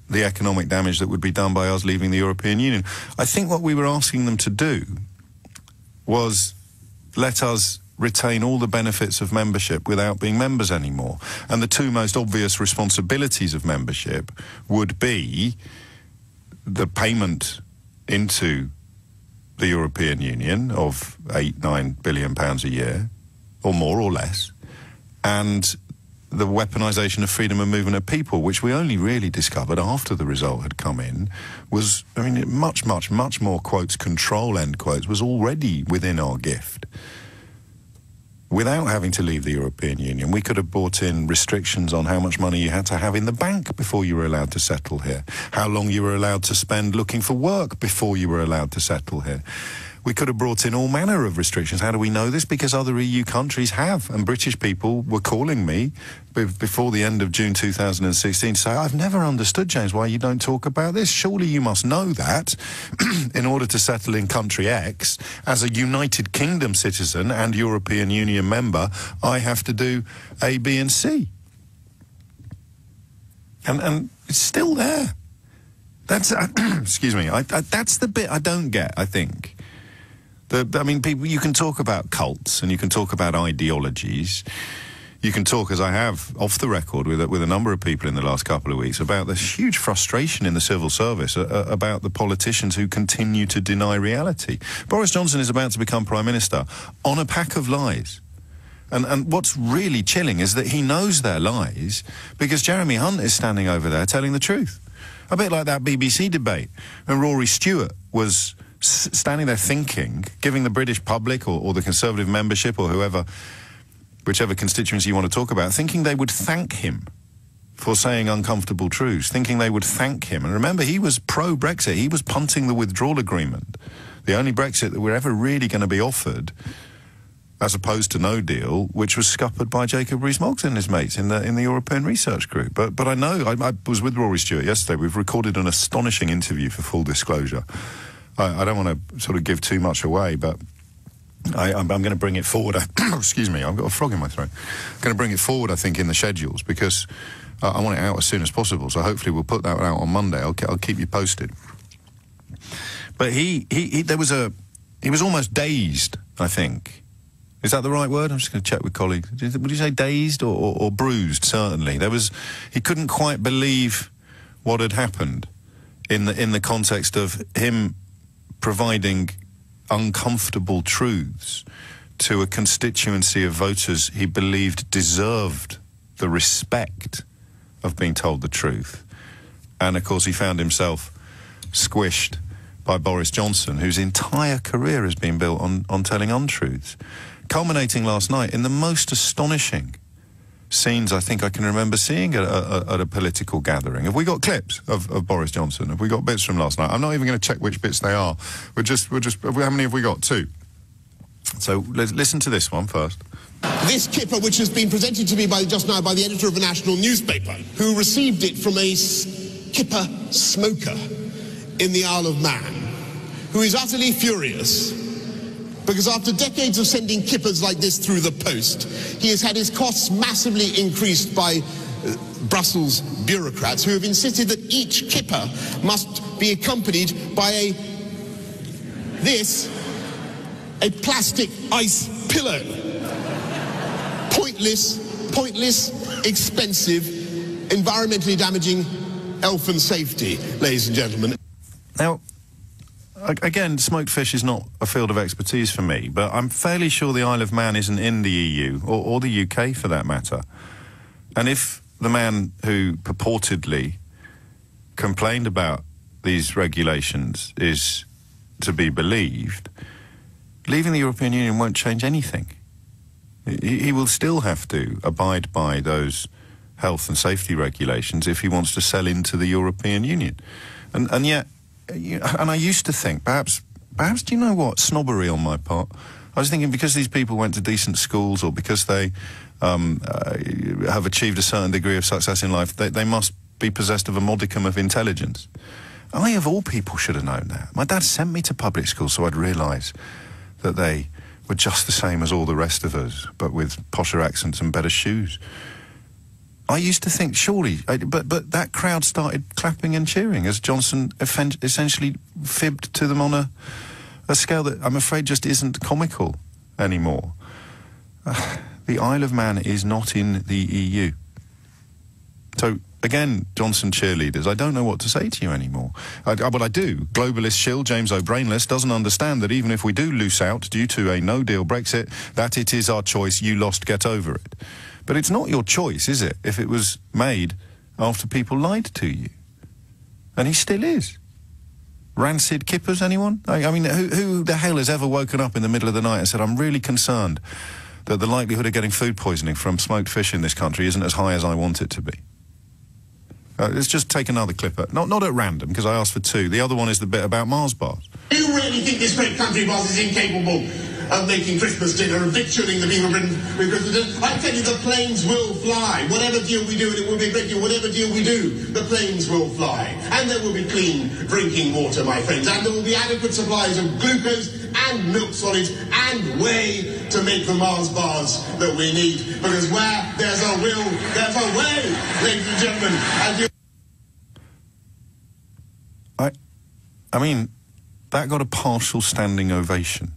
the economic damage that would be done by us leaving the European Union. I think what we were asking them to do was let us retain all the benefits of membership without being members anymore. And the two most obvious responsibilities of membership would be the payment into the European Union of £8-9 billion a year, or more or less, and the weaponisation of freedom of movement of people, which we only really discovered after the result had come in, was, I mean, much, much, much more, quotes, control, end quotes, was already within our gift. Without having to leave the European Union, we could have brought in restrictions on how much money you had to have in the bank before you were allowed to settle here, how long you were allowed to spend looking for work before you were allowed to settle here. We could have brought in all manner of restrictions. How do we know this? Because other EU countries have, and British people were calling me before the end of June 2016 to say, I've never understood, James, why you don't talk about this. Surely you must know that in order to settle in country X, as a United Kingdom citizen and European Union member, I have to do A, B and C. And it's still there. That's, excuse me, that's the bit I don't get, I think. I mean, people, you can talk about cults and you can talk about ideologies. You can talk, as I have, off the record with a number of people in the last couple of weeks, about this huge frustration in the civil service about the politicians who continue to deny reality. Boris Johnson is about to become Prime Minister on a pack of lies. And what's really chilling is that he knows they're lies because Jeremy Hunt is standing over there telling the truth. A bit like that BBC debate when Rory Stewart was standing there thinking, giving the British public or the Conservative membership or whoever, whichever constituency you want to talk about, thinking they would thank him for saying uncomfortable truths, thinking they would thank him. And remember, he was pro-Brexit. He was punting the withdrawal agreement, the only Brexit that we're ever really going to be offered, as opposed to no deal, which was scuppered by Jacob Rees-Mogg and his mates in the European Research Group. But I know, I was with Rory Stewart yesterday. We've recorded an astonishing interview, for full disclosure. I don't want to sort of give too much away, but I'm going to bring it forward. Excuse me, I've got a frog in my throat. I'm going to bring it forward, I think, in the schedules, because I want it out as soon as possible. So hopefully we'll put that out on Monday. I'll keep you posted. But he was almost dazed, I think. Is that the right word? I'm just going to check with colleagues. Would you say dazed or bruised? Certainly. He couldn't quite believe what had happened in the context of him providing uncomfortable truths to a constituency of voters he believed deserved the respect of being told the truth. And, of course, he found himself squished by Boris Johnson, whose entire career has been built on telling untruths, culminating last night in the most astonishing scenes I think I can remember seeing at a political gathering. Have we got clips of Boris Johnson? Have we got bits from last night? I'm not even going to check which bits they are. How many have we got? 2. So let's listen to this one first. This kipper, which has been presented to me just now by the editor of a national newspaper, who received it from a kipper smoker in the Isle of Man, who is utterly furious Because after decades of sending kippers like this through the post, he has had his costs massively increased by Brussels bureaucrats who have insisted that each kipper must be accompanied by a plastic ice pillow. Pointless, expensive, environmentally damaging health and safety, ladies and gentlemen. Now, again, smoked fish is not a field of expertise for me, but I'm fairly sure the Isle of Man isn't in the EU, or the UK for that matter. And if the man who purportedly complained about these regulations is to be believed, leaving the European Union won't change anything. He will still have to abide by those health and safety regulations if he wants to sell into the European Union. And yet, and I used to think, perhaps, do you know what, snobbery on my part. I was thinking because these people went to decent schools or because they have achieved a certain degree of success in life, they must be possessed of a modicum of intelligence. I, of all people, should have known that. My dad sent me to public school so I'd realise that they were just the same as all the rest of us, but with posher accents and better shoes. I used to think, surely, but that crowd started clapping and cheering as Johnson essentially fibbed to them on a scale that I'm afraid just isn't comical anymore. The Isle of Man is not in the EU. So, again, Johnson cheerleaders, I don't know what to say to you anymore. But I do. Globalist shill James O'Brainless doesn't understand that even if we do lose out due to a no-deal Brexit, that it is our choice, you lost, get over it. But it's not your choice, is it, if it was made after people lied to you? And he still is. Rancid kippers, anyone? I mean, who the hell has ever woken up in the middle of the night and said, I'm really concerned that the likelihood of getting food poisoning from smoked fish in this country isn't as high as I want it to be? Let's just take another clipper. Not at random, because I asked for two. The other one is the bit about Mars bars. Do you really think this great country boss is incapable of making Christmas dinner and victualling the people of Britain with Christmas dinner? I tell you, the planes will fly. Whatever deal we do, and it will be a great deal, whatever deal we do, the planes will fly. And there will be clean drinking water, my friends. And there will be adequate supplies of glucose and milk solids and whey to make the Mars bars that we need. Because where there's a will, there's a way, ladies and gentlemen. I mean, that got a partial standing ovation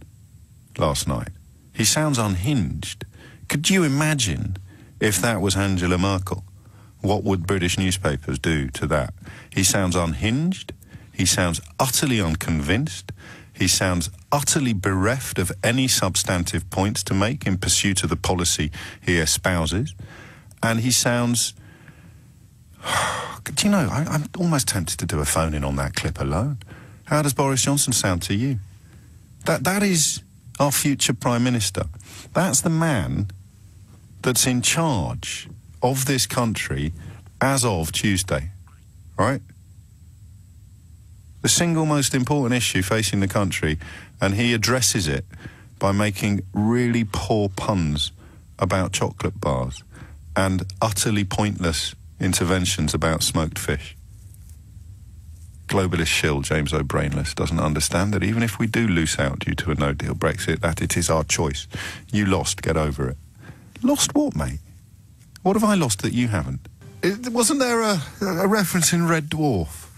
last night. He sounds unhinged. Could you imagine if that was Angela Merkel? What would British newspapers do to that? He sounds unhinged. He sounds utterly unconvinced. He sounds utterly bereft of any substantive points to make in pursuit of the policy he espouses. And he sounds... Do you know, I'm almost tempted to do a phone-in on that clip alone. How does Boris Johnson sound to you? That is our future Prime Minister. That's the man that's in charge of this country as of Tuesday, right? The single most important issue facing the country, and he addresses it by making really poor puns about chocolate bars and utterly pointless interventions about smoked fish. Globalist shill James O'Brainless doesn't understand that even if we do lose out due to a no-deal Brexit, that it is our choice. You lost, get over it. Lost what, mate? What have I lost that you haven't? Wasn't there a reference in Red Dwarf?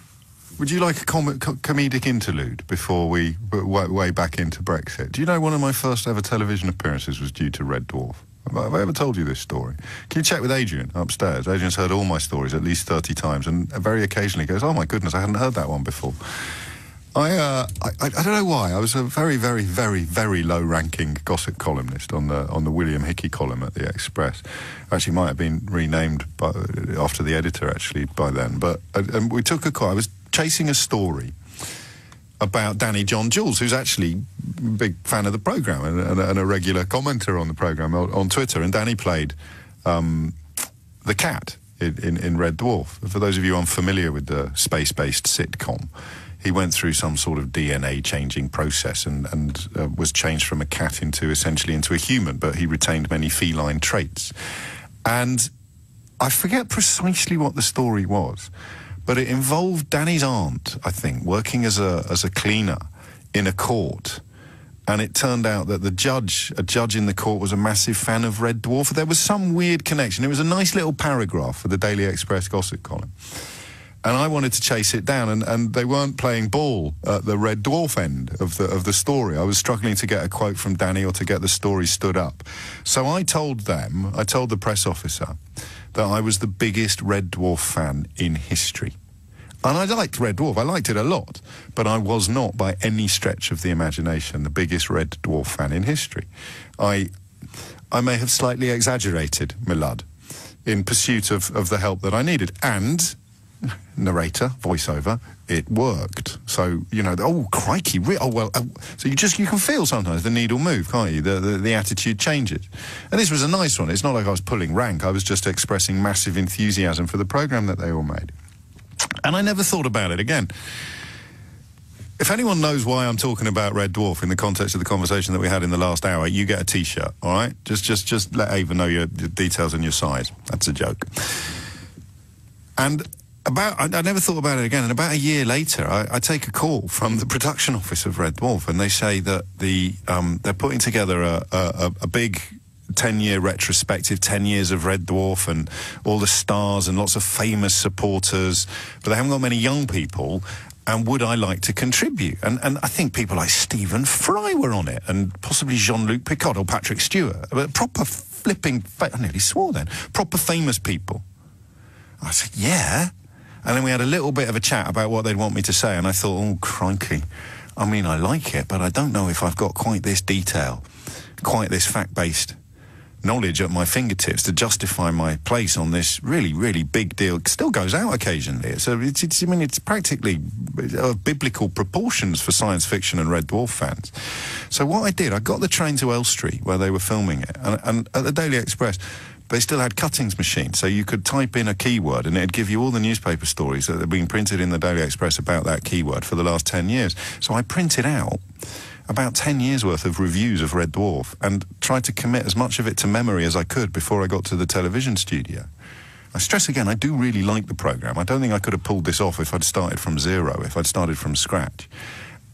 Would you like a comedic interlude before we way back into Brexit? Do you know one of my first ever television appearances was due to Red Dwarf? Have I ever told you this story? Can you check with Adrian upstairs? Adrian's heard all my stories at least 30 times and very occasionally goes, oh my goodness, I hadn't heard that one before. I don't know why. I was a very, very, very, very low-ranking gossip columnist on the William Hickey column at the Express. Actually, might have been renamed after the editor, actually, by then. But and we took a call. I was chasing a story about Danny John Jules, who's actually a big fan of the programme and a regular commenter on the programme on Twitter. And Danny played the cat in Red Dwarf. For those of you unfamiliar with the space-based sitcom, he went through some sort of DNA-changing process and was changed from a cat essentially into a human, but he retained many feline traits. And I forget precisely what the story was, but it involved Danny's aunt, I think, working as a cleaner in a court and it turned out that a judge in the court was a massive fan of Red Dwarf. There was some weird connection. It was a nice little paragraph for the Daily Express gossip column. And I wanted to chase it down, and they weren't playing ball at the Red Dwarf end of the story. I was struggling to get a quote from Danny or to get the story stood up. So I told the press officer, that I was the biggest Red Dwarf fan in history. And I liked Red Dwarf, I liked it a lot, but I was not by any stretch of the imagination the biggest Red Dwarf fan in history. I may have slightly exaggerated, my lad, in pursuit of the help that I needed. And narrator, voiceover, it worked. So, you know, oh, crikey, so you can feel sometimes the needle move, can't you? The attitude changes. And this was a nice one. It's not like I was pulling rank. I was just expressing massive enthusiasm for the programme that they all made. And I never thought about it again. If anyone knows why I'm talking about Red Dwarf in the context of the conversation that we had in the last hour, you get a T-shirt, all right? Just let Ava know your details and your size. That's a joke. And I never thought about it again, and about a year later, I take a call from the production office of Red Dwarf, and they say that they're putting together a big 10-year retrospective, 10 years of Red Dwarf, and all the stars and lots of famous supporters, but they haven't got many young people, and would I like to contribute? And I think people like Stephen Fry were on it, and possibly Jean-Luc Picard or Patrick Stewart, but proper flipping, I nearly swore then, proper famous people. I said, yeah. And then we had a little bit of a chat about what they'd want me to say, and I thought, oh, crikey. I mean, I like it, but I don't know if I've got quite this detail, quite this fact-based knowledge at my fingertips to justify my place on this really, really big deal. It still goes out occasionally. So it's practically biblical proportions for science fiction and Red Dwarf fans. So what I did, I got the train to Elstree, where they were filming it, and at the Daily Express, they still had cuttings machines, so you could type in a keyword and it'd give you all the newspaper stories that had been printed in the Daily Express about that keyword for the last 10 years. So I printed out about 10 years' worth of reviews of Red Dwarf and tried to commit as much of it to memory as I could before I got to the television studio. I stress again, I do really like the programme. I don't think I could have pulled this off if I'd started from zero, if I'd started from scratch.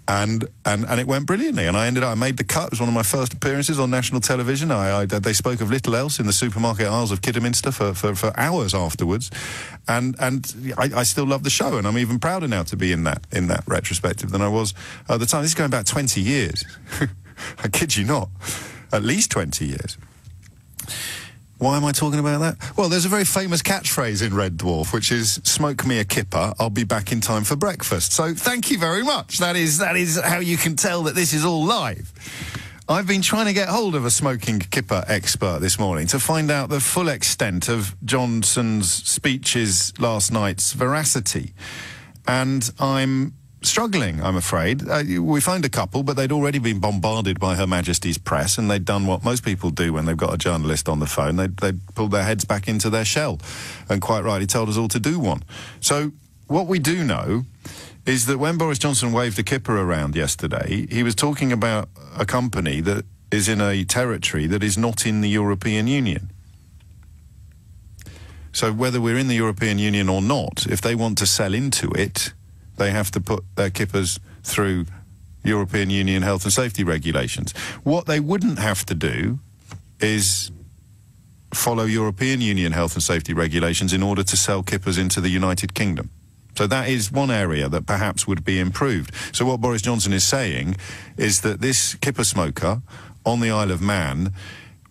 And it went brilliantly, and I made the cut. It was one of my first appearances on national television. They spoke of little else in the supermarket aisles of Kidderminster for hours afterwards, and I still love the show, and I'm even prouder now to be in that retrospective than I was at the time. This is going back 20 years. I kid you not, at least 20 years. Why am I talking about that? Well, there's a very famous catchphrase in Red Dwarf, which is, smoke me a kipper, I'll be back in time for breakfast. So thank you very much. That is how you can tell that this is all live. I've been trying to get hold of a smoking kipper expert this morning to find out the full extent of Johnson's speeches last night's veracity. And I'm struggling, I'm afraid. We found a couple, but they'd already been bombarded by Her Majesty's press, and they'd done what most people do when they've got a journalist on the phone. They'd pulled their heads back into their shell, and quite rightly told us all to do one. So what we do know is that when Boris Johnson waved a kipper around yesterday, he was talking about a company that is in a territory that is not in the European Union. So whether we're in the European Union or not, if they want to sell into it, they have to put their kippers through European Union health and safety regulations. What they wouldn't have to do is follow European Union health and safety regulations in order to sell kippers into the United Kingdom. So that is one area that perhaps would be improved. So what Boris Johnson is saying is that this kipper smoker on the Isle of Man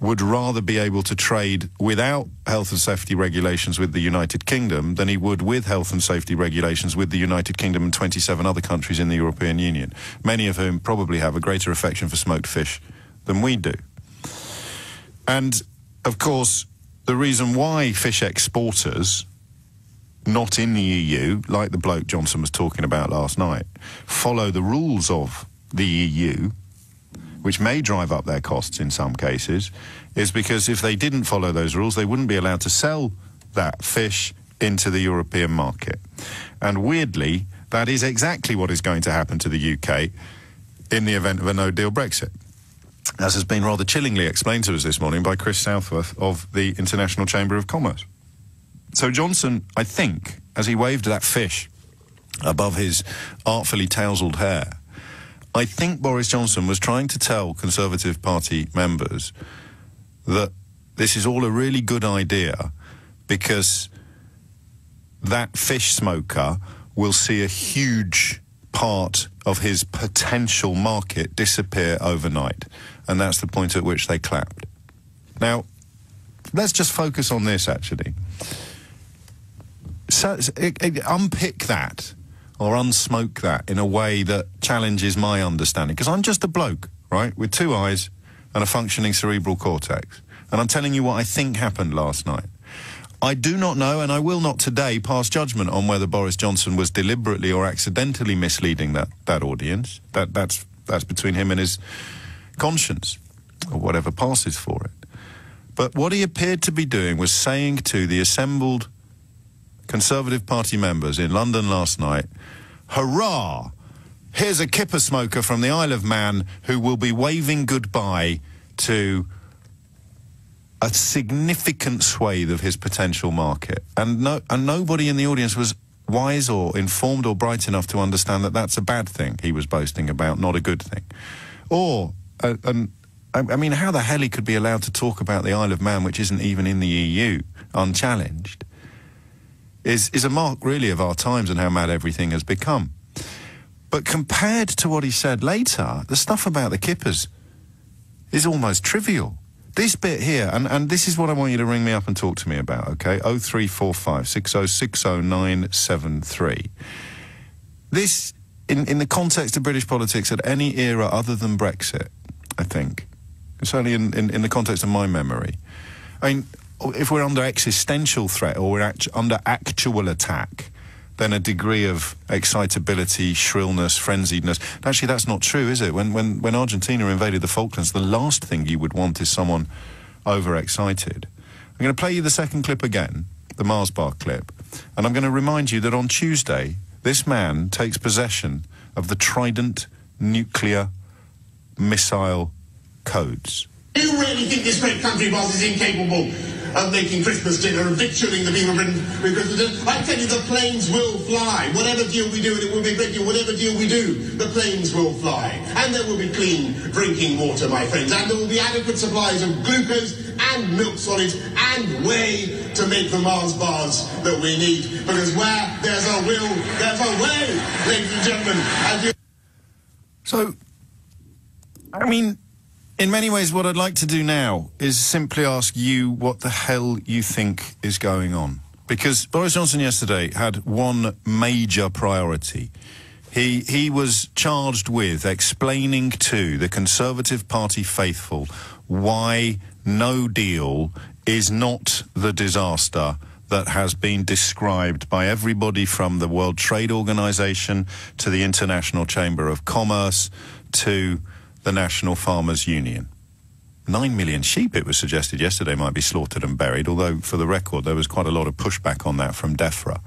would rather be able to trade without health and safety regulations with the United Kingdom than he would with health and safety regulations with the United Kingdom and 27 other countries in the European Union, many of whom probably have a greater affection for smoked fish than we do. And, of course, the reason why fish exporters not in the EU, like the bloke Johnson was talking about last night, follow the rules of the EU, which may drive up their costs in some cases, is because if they didn't follow those rules, they wouldn't be allowed to sell that fish into the European market. And weirdly, that is exactly what is going to happen to the UK in the event of a no-deal Brexit, as has been rather chillingly explained to us this morning by Chris Southworth of the International Chamber of Commerce. So Johnson, I think, as he waved that fish above his artfully tousled hair, I think Boris Johnson was trying to tell Conservative Party members that this is all a really good idea because that fish smoker will see a huge part of his potential market disappear overnight. And that's the point at which they clapped. Now, let's just focus on this, actually. So, unpick that or unsmoke that in a way that challenges my understanding. Because I'm just a bloke, right, with two eyes and a functioning cerebral cortex. And I'm telling you what I think happened last night. I do not know, and I will not today pass judgment on whether Boris Johnson was deliberately or accidentally misleading that audience. That's between him and his conscience, or whatever passes for it. But what he appeared to be doing was saying to the assembled Conservative Party members in London last night, hurrah, here's a kipper smoker from the Isle of Man who will be waving goodbye to a significant swathe of his potential market. And nobody in the audience was wise or informed or bright enough to understand that that's a bad thing he was boasting about, not a good thing. Or, I mean, how the hell he could be allowed to talk about the Isle of Man, which isn't even in the EU, unchallenged, is a mark, really, of our times and how mad everything has become. But compared to what he said later, the stuff about the kippers is almost trivial. This bit here, and this is what I want you to ring me up and talk to me about, okay? 0345 6060 973. This, in the context of British politics at any era other than Brexit, I think, certainly in the context of my memory, I mean, if we're under existential threat or we're under actual attack, then a degree of excitability, shrillness, frenziedness. Actually, that's not true, is it? When Argentina invaded the Falklands, the last thing you would want is someone overexcited. I'm going to play you the second clip again, the Mars bar clip, and I'm going to remind you that on Tuesday, this man takes possession of the Trident nuclear missile codes. Do you really think this great country boss is incapable of making Christmas dinner and victualling the people of Britain with Christmas dinner? I tell you, the planes will fly. Whatever deal we do, and it will be a great deal, whatever deal we do, the planes will fly. And there will be clean drinking water, my friends. And there will be adequate supplies of glucose and milk solids and whey to make the Mars bars that we need. Because where there's a will, there's a way, ladies and gentlemen. So, I mean, in many ways, what I'd like to do now is simply ask you what the hell you think is going on. Because Boris Johnson yesterday had one major priority. He was charged with explaining to the Conservative Party faithful why no deal is not the disaster that has been described by everybody from the World Trade Organization to the International Chamber of Commerce to the National Farmers Union. 9 million sheep, it was suggested yesterday, might be slaughtered and buried, although, for the record, there was quite a lot of pushback on that from DEFRA.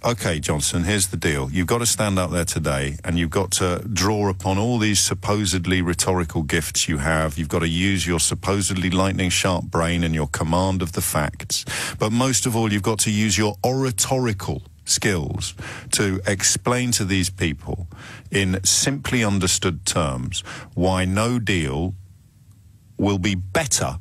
OK, Johnson, here's the deal. You've got to stand up there today and you've got to draw upon all these supposedly rhetorical gifts you have. You've got to use your supposedly lightning-sharp brain and your command of the facts. But most of all, you've got to use your oratorical skills to explain to these people in simply understood terms why no deal will be better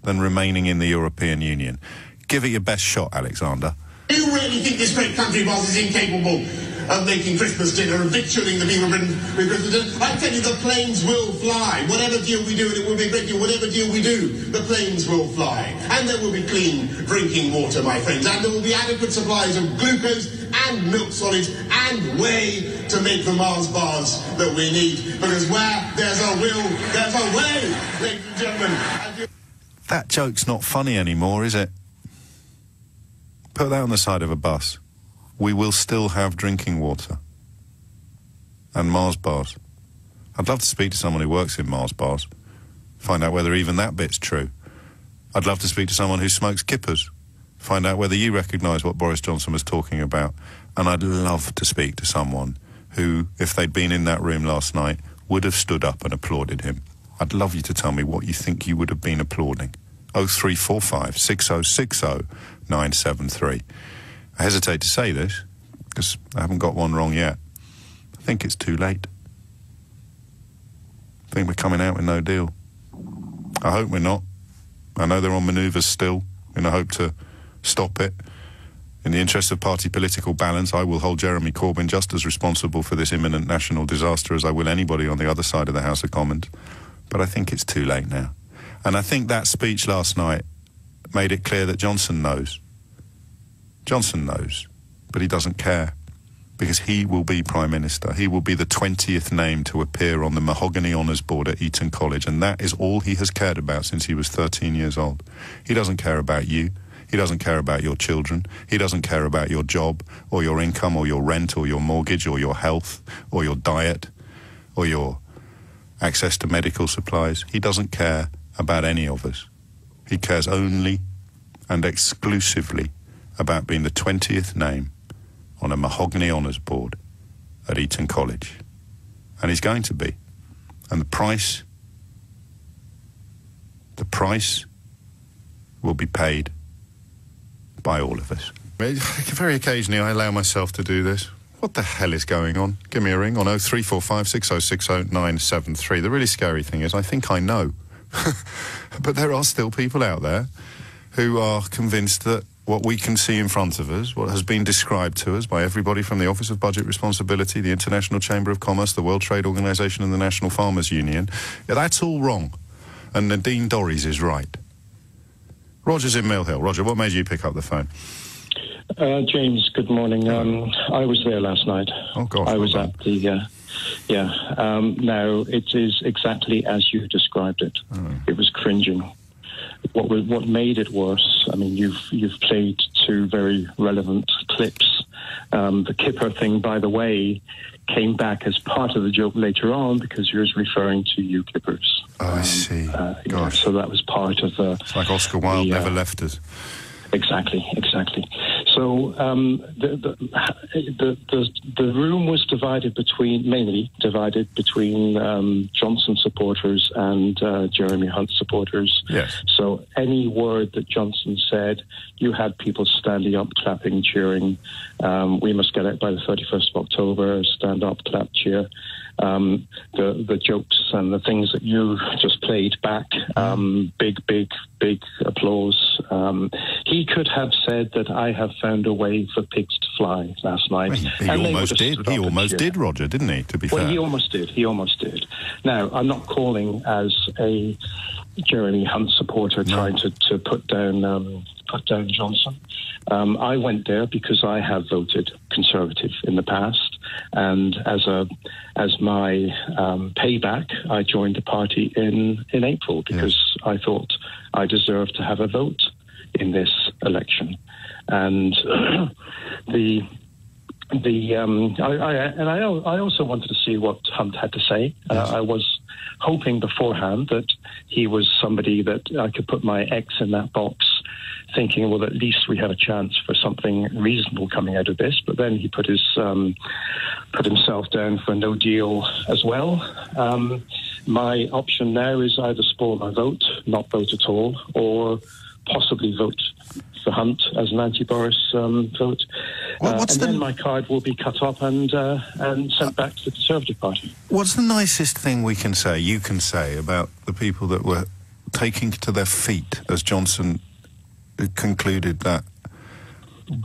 than remaining in the European Union. Give it your best shot, Alexander. Do you really think this great country boss is incapable of making Christmas dinner and victualling the people of Britain with Christmas dinner? I tell you, the planes will fly. Whatever deal we do, and it will be a great deal, whatever deal we do, the planes will fly. And there will be clean drinking water, my friends. And there will be adequate supplies of glucose and milk solids and whey to make the Mars bars that we need. Because where there's a will, there's a way, ladies and gentlemen. That joke's not funny anymore, is it? Put that on the side of a bus. We will still have drinking water. And Mars bars. I'd love to speak to someone who works in Mars bars. Find out whether even that bit's true. I'd love to speak to someone who smokes kippers. Find out whether you recognise what Boris Johnson was talking about. And I'd love to speak to someone who, if they'd been in that room last night, would have stood up and applauded him. I'd love you to tell me what you think you would have been applauding. 0345 6060 973. I hesitate to say this, because I haven't got one wrong yet. I think it's too late. I think we're coming out with no deal. I hope we're not. I know they're on manoeuvres still in a hope to stop it. In the interest of party political balance, I will hold Jeremy Corbyn just as responsible for this imminent national disaster as I will anybody on the other side of the House of Commons. But I think it's too late now. And I think that speech last night made it clear that Johnson knows. Johnson knows, but he doesn't care, because he will be Prime Minister. He will be the 20th name to appear on the Mahogany Honours Board at Eton College, and that is all he has cared about since he was 13 years old. He doesn't care about you. He doesn't care about your children. He doesn't care about your job or your income or your rent or your mortgage or your health or your diet or your access to medical supplies. He doesn't care about any of us. He cares only and exclusively about being the 20th name on a Mahogany Honours Board at Eton College. And he's going to be. And the price will be paid by all of us. Very occasionally I allow myself to do this. What the hell is going on? Give me a ring on 0345 6060 973. The really scary thing is I think I know. But there are still people out there who are convinced that what we can see in front of us, what has been described to us by everybody from the Office of Budget Responsibility, the International Chamber of Commerce, the World Trade Organisation and the National Farmers Union, that's all wrong. And Nadine Dorries is right. Roger's in Mill Hill. Roger, what made you pick up the phone? James, good morning. I was there last night. Oh, gosh. I was at the... now, it is exactly as you described it. It was cringing. What made it worse, I mean, you've played two very relevant clips. The Kipper thing, by the way, came back as part of the joke later on because you're referring to UKIPers. Oh, I see. Gosh. So that was part of... it's like Oscar Wilde never left us. Exactly. So the room was mainly divided between Johnson supporters and Jeremy Hunt supporters. Yes. So any word that Johnson said, you had people standing up, clapping, cheering. We must get out by the 31st of October. Stand up, clap, cheer. The jokes and the things that you just played back, big applause. He could have said that I have found a way for pigs to fly last night. He almost did. He almost did, Roger, didn't he, to be fair? Well, he almost did. Now, I'm not calling as a Jeremy Hunt supporter trying to put down Johnson. I went there because I have voted Conservative in the past, and as my payback, I joined the party in April because I thought I deserved to have a vote in this election, and I also wanted to see what Hunt had to say. I was hoping beforehand that he was somebody that I could put my X in that box, thinking, well, at least we have a chance for something reasonable coming out of this. But then he put himself down for no deal as well. My option now is either spoil my vote, not vote at all, or possibly vote for Hunt as an anti-Boris vote. Then my card will be cut up and sent back to the Conservative Party. What's the nicest thing you can say about the people that were taking to their feet as Johnson concluded that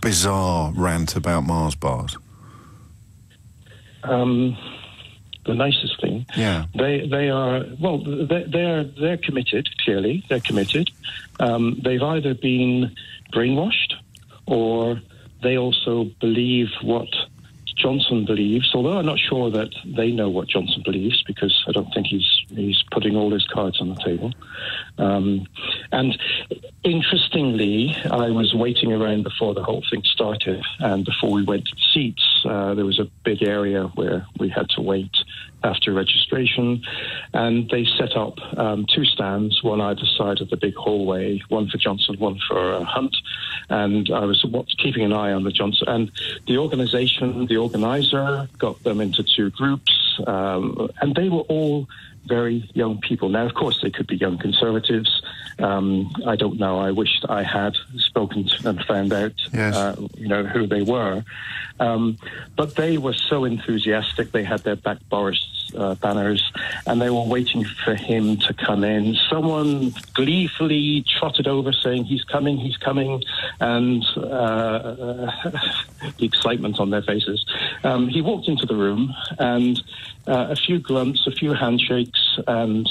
bizarre rant about Mars bars? The nicest thing, they're committed. Clearly, they're committed. They've either been brainwashed, or they also believe what Johnson believes. Although I'm not sure that they know what Johnson believes, because I don't think he's putting all his cards on the table. And interestingly, I was waiting around before the whole thing started, and before we went to the seats, there was a big area where we had to wait after registration, and they set up two stands, one either side of the big hallway, one for Johnson, one for Hunt, and I was keeping an eye on the Johnson, and the organizer got them into two groups. and they were all very young people. Now, of course, they could be young Conservatives. I don't know. I wished I had spoken to and found out, who they were. But they were so enthusiastic. They had their Back Boris banners, and they were waiting for him to come in. Someone gleefully trotted over saying, he's coming, and the excitement on their faces. He walked into the room, and a few grunts, a few handshakes, and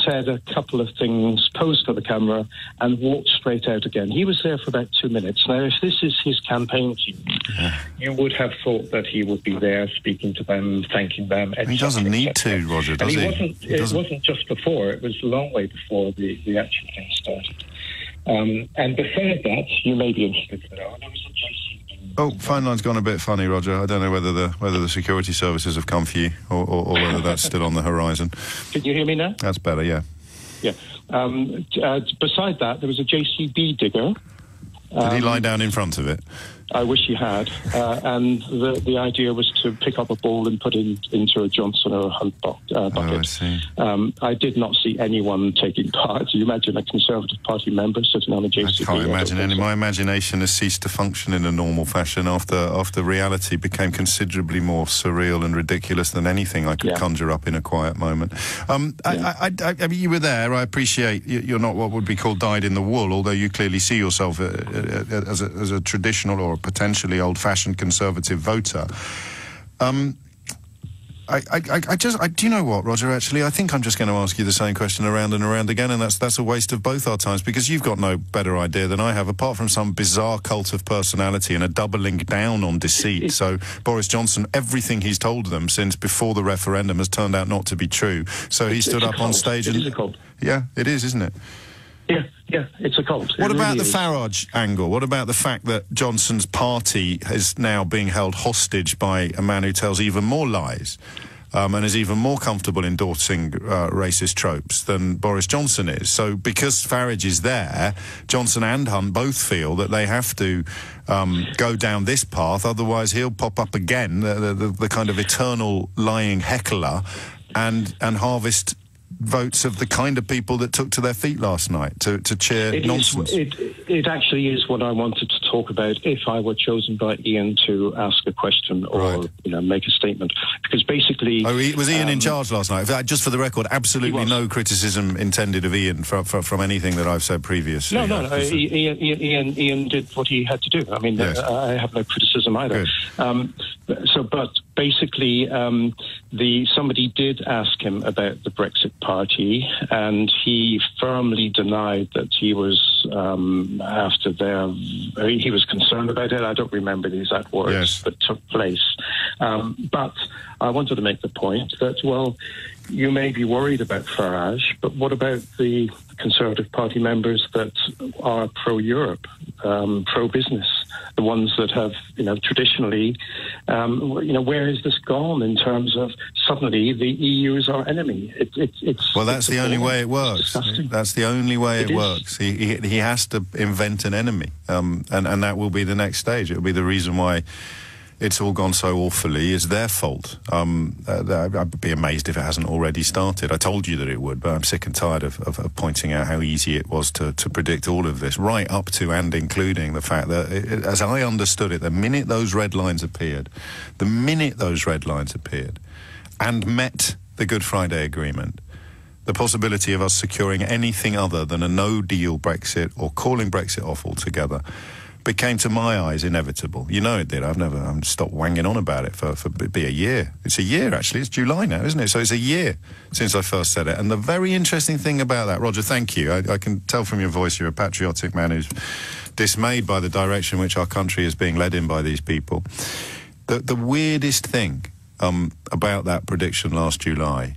said a couple of things, posed for the camera, and walked straight out again. He was there for about 2 minutes. Now, if this is his campaign team, you would have thought that he would be there speaking to them, thanking them. He doesn't need to, Roger, does he? It wasn't just before. It was a long way before the actual thing started. And before that, you may be interested to know, there was a JCB. Oh, phone line's gone a bit funny, Roger. I don't know whether the security services have come for you or whether that's still on the horizon. Can you hear me now? That's better, yeah. Yeah. Beside that, there was a JCB digger. Did he lie down in front of it? I wish he had. And the idea was to pick up a ball and put it into a Johnson or a Hunt bucket. Oh, I see. I did not see anyone taking part. You imagine a Conservative Party member sitting on a JCB. I can't imagine any. My imagination has ceased to function in a normal fashion after reality became considerably more surreal and ridiculous than anything I could conjure up in a quiet moment. I mean, you were there. I appreciate you're not what would be called dyed in the wool, although you clearly see yourself as a traditional or potentially old-fashioned Conservative voter. Do you know what, Roger, actually, I think I'm just going to ask you the same question around and around again, and that's a waste of both our times, because you've got no better idea than I have, apart from some bizarre cult of personality and a doubling down on deceit. So Boris Johnson, everything he's told them since before the referendum has turned out not to be true. So he stood up on stage and... It is a cult. Yeah, it is, isn't it? Yeah, it's a cult. What about the Farage angle? What about the fact that Johnson's party is now being held hostage by a man who tells even more lies and is even more comfortable endorsing racist tropes than Boris Johnson is? So because Farage is there, Johnson and Hunt both feel that they have to go down this path, otherwise he'll pop up again, the kind of eternal lying heckler, and harvest votes of the kind of people that took to their feet last night to cheer nonsense. It actually is what I wanted to talk about if I were chosen by Ian to ask a question or make a statement, because basically... was Ian in charge last night? Just for the record, absolutely no criticism intended of Ian from anything that I've said previously. No. Ian did what he had to do. I mean, yes. I have no criticism either. But basically, somebody did ask him about the Brexit Party, and he firmly denied that he was he was concerned about it. I don't remember the exact words that took place. But I wanted to make the point that, well, you may be worried about Farage, but what about the Conservative Party members that are pro-Europe, pro-business, the ones that have, traditionally, where has this gone in terms of suddenly the EU is our enemy? That's the only way it works. That's the only way it works. He has to invent an enemy, and that will be the next stage. It will be the reason why it's all gone so awfully. It's their fault. I'd be amazed if it hasn't already started. I told you that it would, but I'm sick and tired of pointing out how easy it was to predict all of this, right up to and including the fact that, as I understood it, the minute those red lines appeared and met the Good Friday Agreement, the possibility of us securing anything other than a no-deal Brexit or calling Brexit off altogether became, to my eyes, inevitable. You know it did. I've stopped wanging on about it for a year. It's a year, actually. It's July now, isn't it? So it's a year since I first said it. And the very interesting thing about that, Roger, thank you. I can tell from your voice you're a patriotic man who's dismayed by the direction which our country is being led in by these people. The weirdest thing about that prediction last July,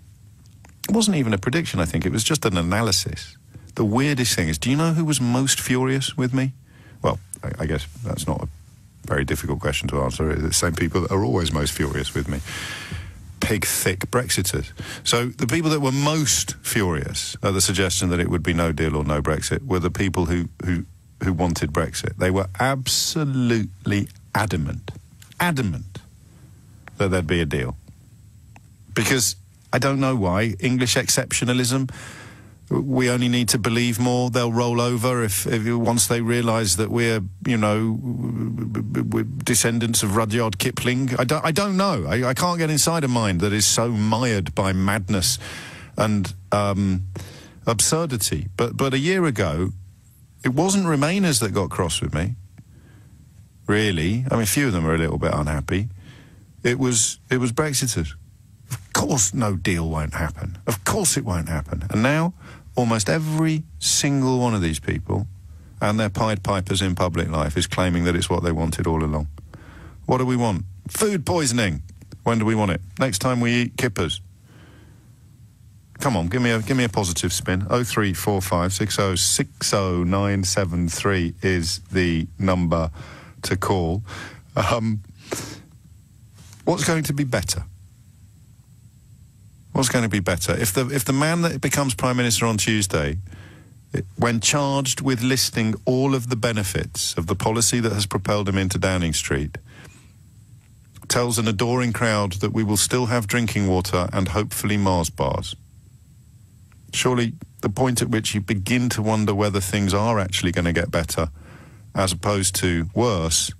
it wasn't even a prediction, I think. It was just an analysis. The weirdest thing is, do you know who was most furious with me? Well, I guess that's not a very difficult question to answer. It's the same people that are always most furious with me. Pig-thick Brexiters. So the people that were most furious at the suggestion that it would be no deal or no Brexit were the people who wanted Brexit. They were absolutely adamant that there'd be a deal. Because I don't know why. English exceptionalism, we only need to believe more. They'll roll over if once they realise that we're, you know, we're descendants of Rudyard Kipling. I don't know. I can't get inside a mind that is so mired by madness and absurdity. But a year ago, it wasn't Remainers that got cross with me. Really, I mean, a few of them are a little bit unhappy. It was Brexiters. Of course, no deal won't happen. Of course, it won't happen. And now, almost every single one of these people and their Pied Pipers in public life is claiming that it's what they wanted all along. What do we want? Food poisoning. When do we want it? Next time we eat kippers. Come on, give me a positive spin. 0345 60 60 973 is the number to call. What's going to be better? What's going to be better? If the man that becomes Prime Minister on Tuesday, when charged with listing all of the benefits of the policy that has propelled him into Downing Street, tells an adoring crowd that we will still have drinking water and hopefully Mars bars, surely the point at which you begin to wonder whether things are actually going to get better as opposed to worse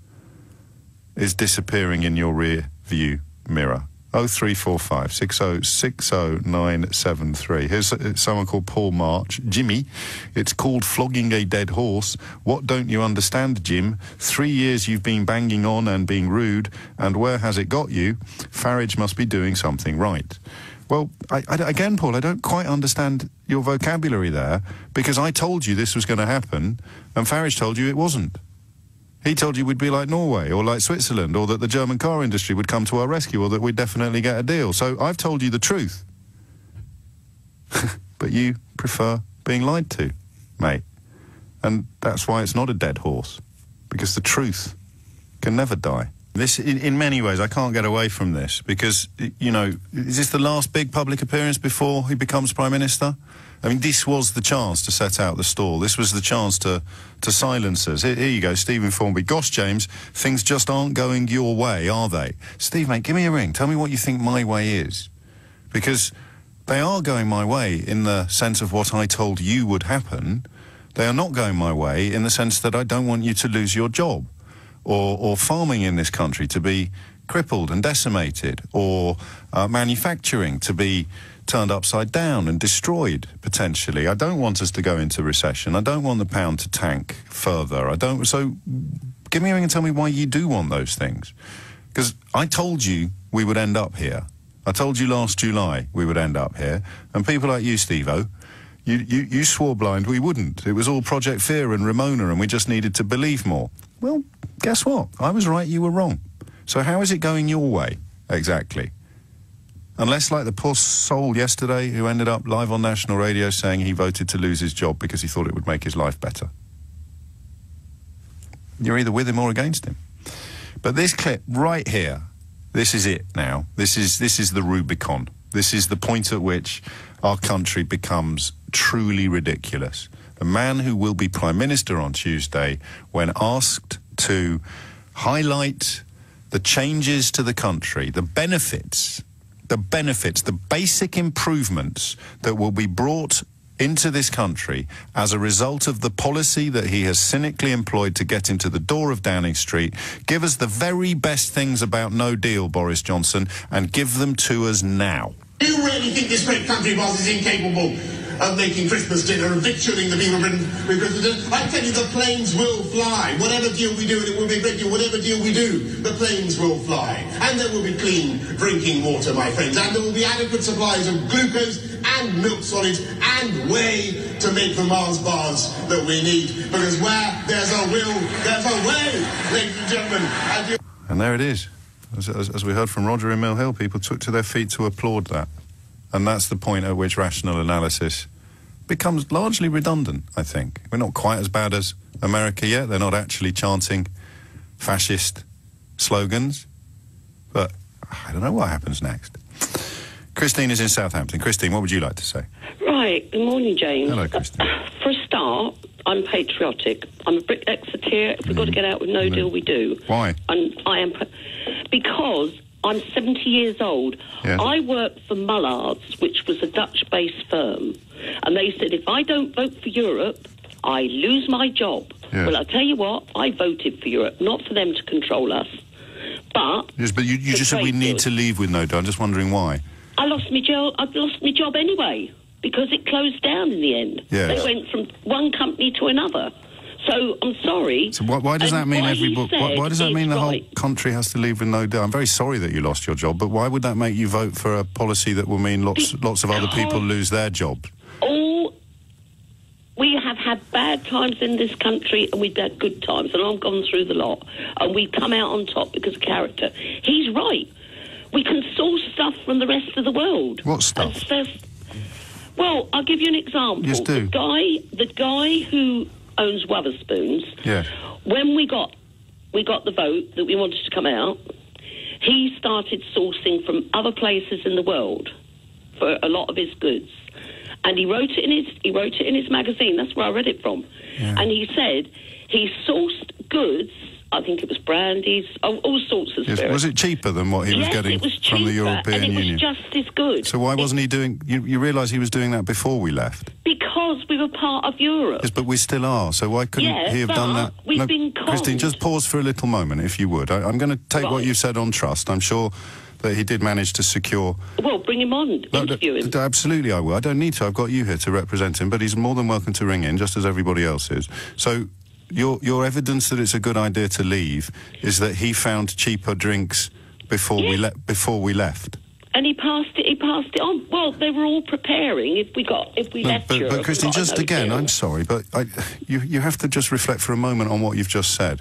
is disappearing in your rear view mirror. 0345 60 60 973. Here's someone called Paul March. Jimmy, it's called flogging a dead horse. What don't you understand, Jim? 3 years you've been banging on and being rude, and where has it got you? Farage must be doing something right. Well, again, Paul, I don't quite understand your vocabulary there, because I told you this was going to happen, and Farage told you it wasn't. He told you we'd be like Norway or like Switzerland, or that the German car industry would come to our rescue, or that we'd definitely get a deal. So I've told you the truth. But you prefer being lied to, mate. And that's why it's not a dead horse, because the truth can never die. This, in many ways, I can't get away from this, because, you know, is this the last big public appearance before he becomes Prime Minister? I mean, this was the chance to set out the stall. This was the chance to silence us. Here you go, Stephen Formby. Gosh, James, things just aren't going your way, are they? Steve, mate, give me a ring. Tell me what you think my way is. Because they are going my way in the sense of what I told you would happen. They are not going my way in the sense that I don't want you to lose your job, or farming in this country to be crippled and decimated, or manufacturing to be turned upside down and destroyed, potentially. I don't want us to go into recession. I don't want the pound to tank further. So give me a ring and tell me why you do want those things. Because I told you we would end up here. I told you last July we would end up here. And people like you, Steve-O, you swore blind we wouldn't. It was all Project Fear and Ramona, and we just needed to believe more. Well, guess what? I was right, you were wrong. So how is it going your way, exactly? Unless, like the poor soul yesterday who ended up live on national radio saying he voted to lose his job because he thought it would make his life better. You're either with him or against him. But this clip right here, this is it now. This is the Rubicon. This is the point at which our country becomes truly ridiculous. The man who will be Prime Minister on Tuesday, when asked to highlight the changes to the country, the benefits, the basic improvements that will be brought into this country as a result of the policy that he has cynically employed to get into the door of Downing Street. Give us the very best things about no deal, Boris Johnson, and give them to us now. Do you really think this great country boss is incapable of making Christmas dinner and victualling the people of Britain with Christmas dinner? I tell you, the planes will fly. Whatever deal we do, and it will be a great deal, whatever deal we do, the planes will fly. And there will be clean drinking water, my friends. And there will be adequate supplies of glucose and milk solids and whey to make the Mars bars that we need. Because where there's a will, there's a way, ladies and gentlemen. And there it is. As we heard from Roger in Mill Hill, people took to their feet to applaud that. And that's the point at which rational analysis becomes largely redundant, I think. We're not quite as bad as America yet. They're not actually chanting fascist slogans. But I don't know what happens next. Christine is in Southampton. Christine, what would you like to say? Right. Good morning, James. Hello, Christine. For a start, I'm patriotic. I'm a Brit Exeter. If we've got to get out with no deal, we do. Why? And I am... Because I'm 70 years old. Yeah. I worked for Mullards, which was a Dutch-based firm, and they said, if I don't vote for Europe, I lose my job. Yeah. Well, I'll tell you what, I voted for Europe, not for them to control us, but... Yes, but you just said we need to leave with no deal. I'm just wondering why. I've lost my job anyway, because it closed down in the end. Yes. They went from one company to another. So I'm sorry. So why does that mean why does that mean the whole country has to leave with no deal? I'm very sorry that you lost your job, but why would that make you vote for a policy that will mean lots of other people lose their jobs? We have had bad times in this country and we've had good times, and I've gone through the lot, and we've come out on top because of character. He's right. We can source stuff from the rest of the world. What stuff? Well, I'll give you an example. Yes, do. The guy who owns Wetherspoons, yeah. When we got the vote that we wanted to come out, he started sourcing from other places in the world for a lot of his goods. And he wrote it in his magazine. That's where I read it from. Yeah. And he said he sourced goods. I think it was brandies, all sorts of spirits. Was it cheaper than what he was getting from the European Union? It was just as good. So why wasn't he doing... You realise he was doing that before we left? Because we were part of Europe. Yes, but we still are. So why couldn't he have done that? We've been conned. Christine, just pause for a little moment, if you would. I'm going to take what you said on trust. I'm sure that he did manage to secure... Well, bring him on, interview him. Absolutely, I will. I don't need to. I've got you here to represent him, but he's more than welcome to ring in, just as everybody else is. So... Your evidence that it's a good idea to leave is that he found cheaper drinks before we left. And he passed it on. Well, they were all preparing if we left Europe. But Christine, just again, I'm sorry, but you have to just reflect for a moment on what you've just said.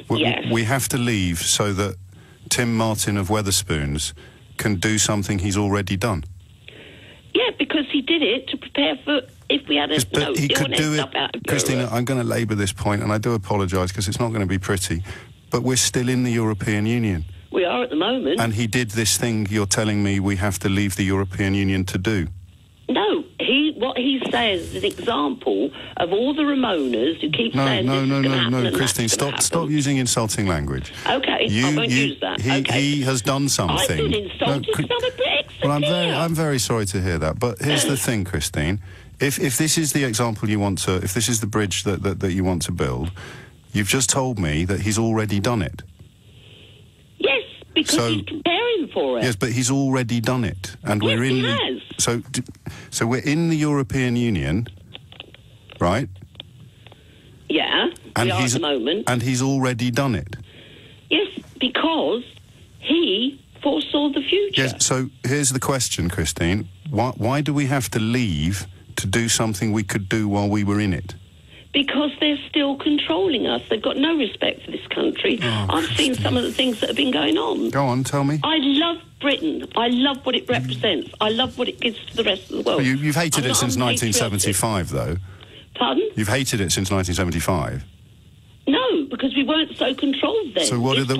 We have to leave so that Tim Martin of Wetherspoons can do something he's already done. Yeah, because he did it to prepare for if we had a... But he could do it... Christina, I'm going to labour this point, and I do apologise because it's not going to be pretty, but we're still in the European Union. We are at the moment. And he did this thing you're telling me we have to leave the European Union to do. No, what he says is an example of all the Ramonas who keep saying No, Christine, stop using insulting language. Okay, I won't use that. He has done something. I've been insulted some of Brexit. Well, I'm very sorry to hear that, but here's the thing, Christine. If this is the example you want to... If this is the bridge that you want to build, you've just told me that he's already done it. Yes, because he's preparing for it. Yes, but he's already done it. And yes, we're in... he has. So we're in the European Union, right? Yeah, we are at the moment. And he's already done it. Yes, because he foresaw the future. Yes, so here's the question, Christine. Why do we have to leave to do something we could do while we were in it? Because they're still controlling us. They've got no respect for this country. I've seen some of the things that have been going on. Go on, tell me. I love Britain. I love what it represents. I love what it gives to the rest of the world. Well, you've hated it since 1975, though. Pardon? You've hated it since 1975. No, because we weren't so controlled then. So what are the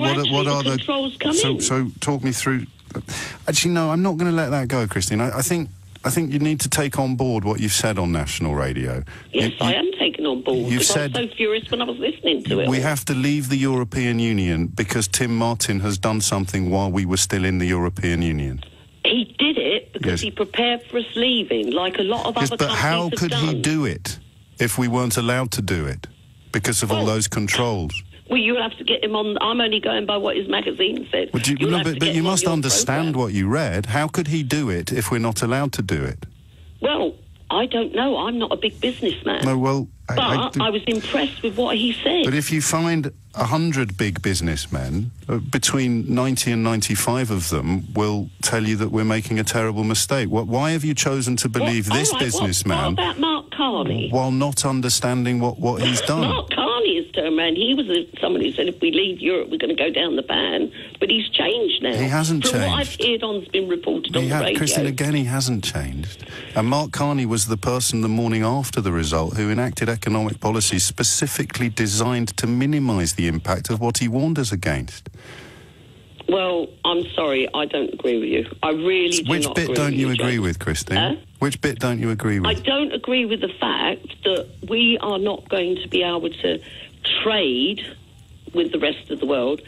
controls come in? So talk me through... Actually, no, I'm not going to let that go, Christine. I think you need to take on board what you've said on national radio. Yes, I am taking on board, because I was so furious when I was listening to it. We have to leave the European Union because Tim Martin has done something while we were still in the European Union. He did it because he prepared for us leaving, like a lot of other countries have done. But how could he do it if we weren't allowed to do it because of all those controls? Well, you'll have to get him on... I'm only going by what his magazine said. But you must understand what you read. How could he do it if we're not allowed to do it? Well, I don't know. I'm not a big businessman. No, well... But I was impressed with what he said. But if you find 100 big businessmen, between 90 and 95 of them will tell you that we're making a terrible mistake. Why have you chosen to believe this businessman... What about Mark Carney? While not understanding what he's done? Mark Carney has turned around. He was someone who said if we leave Europe, we're going to go down the pan. But he's changed now. He hasn't changed. From what I've heard on's been reported on the radio. Christine, again, he hasn't changed. And Mark Carney was the person the morning after the result who enacted economic policies specifically designed to minimise the impact of what he warned us against. Well, I'm sorry, I don't agree with you. I really do not agree with you. Which bit don't you agree with, Christine? Which bit don't you agree with? I don't agree with the fact that we are not going to be able to trade with the rest of the world.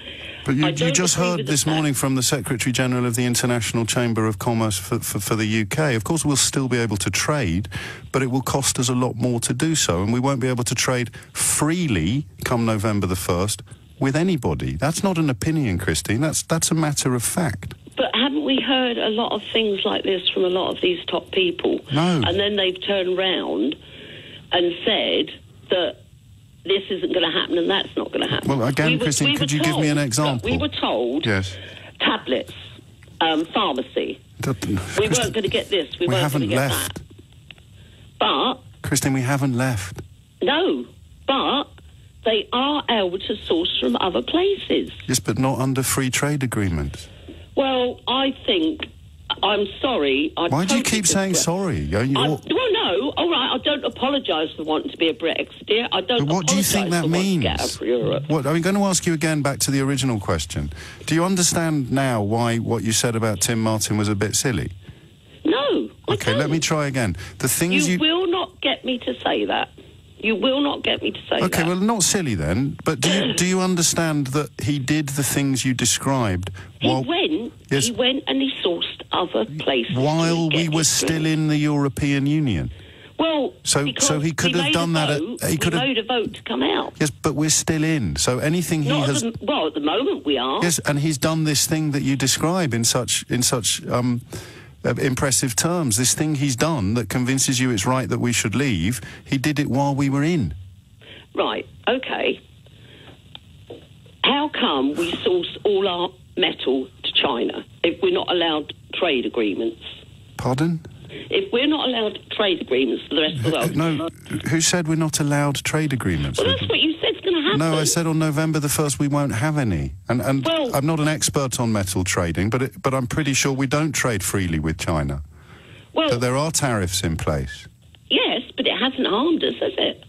But you just heard this morning from the Secretary-General of the International Chamber of Commerce for the UK. Of course, we'll still be able to trade, but it will cost us a lot more to do so, and we won't be able to trade freely come November the 1st with anybody. That's not an opinion, Christine. That's a matter of fact. But haven't we heard a lot of things like this from a lot of these top people? No. And then they've turned round and said that this isn't going to happen and that's not going to happen. Well, again, Christine, could you give me an example? We were told, yes, tablets, pharmacy. We weren't going to get this. We weren't going to get that. But Christine, we haven't left. No, but they are able to source from other places. Yes, but not under free trade agreements. Well, I think, I'm sorry. Why do you keep saying sorry? Well, no, all right, I don't apologise for wanting to be a Brexiteer. I don't. But what do you think that means? Get out of Europe. What, I'm going to ask you again back to the original question. Do you understand now why what you said about Tim Martin was a bit silly? No. Okay, let me try again. The things you will not get me to say that. You will not get me to say that. Okay, well, not silly then, but do you understand that he did the things you described? He went and he sourced other places. While we were still in the European Union? Well, so he could have done that. He made a vote to come out. Yes, but we're still in. So anything he has. At the moment we are. Yes, and he's done this thing that you describe in such impressive terms. This thing he's done that convinces you it's right that we should leave. He did it while we were in. Right. Okay. How come we source all our metal to China if we're not allowed trade agreements? Pardon? If we're not allowed trade agreements for the rest of the world... No, who said we're not allowed trade agreements? Well, that's what you said's going to happen. No, I said on November the 1st we won't have any. And well, I'm not an expert on metal trading, but I'm pretty sure we don't trade freely with China. Well... That there are tariffs in place. Yes, but it hasn't harmed us, has it?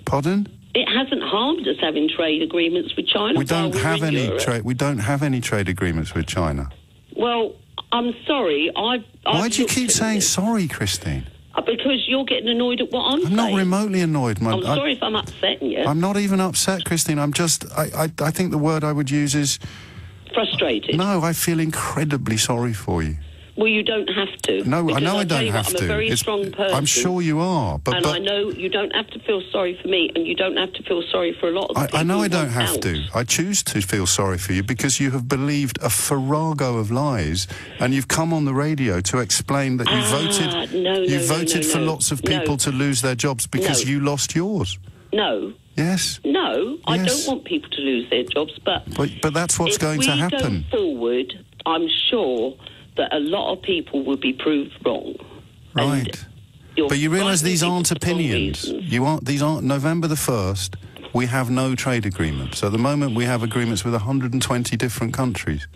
Pardon? It hasn't harmed us having trade agreements with China. We don't have any trade. We don't have any trade agreements with China. Well, I'm sorry. Why do you keep saying sorry, Christine? Because you're getting annoyed at what I'm saying. I'm not remotely annoyed. I'm sorry if I'm upsetting you. I'm not even upset, Christine. I'm just... I think the word I would use is... Frustrated? No, I feel incredibly sorry for you. Well, you don't have to. No, I know I don't have to. I'm a very strong person. I'm sure you are. But I know you don't have to feel sorry for me, and you don't have to feel sorry for a lot of people. I know I don't have to. I choose to feel sorry for you because you have believed a farrago of lies, and you've come on the radio to explain that you voted for lots of people to lose their jobs because you lost yours. No. Yes. No, I don't want people to lose their jobs, but that's what's going to happen. If we go forward, I'm sure that a lot of people will be proved wrong. Right. But you realise these aren't opinions. These aren't November the 1st. We have no trade agreements. At the moment, we have agreements with 120 different countries.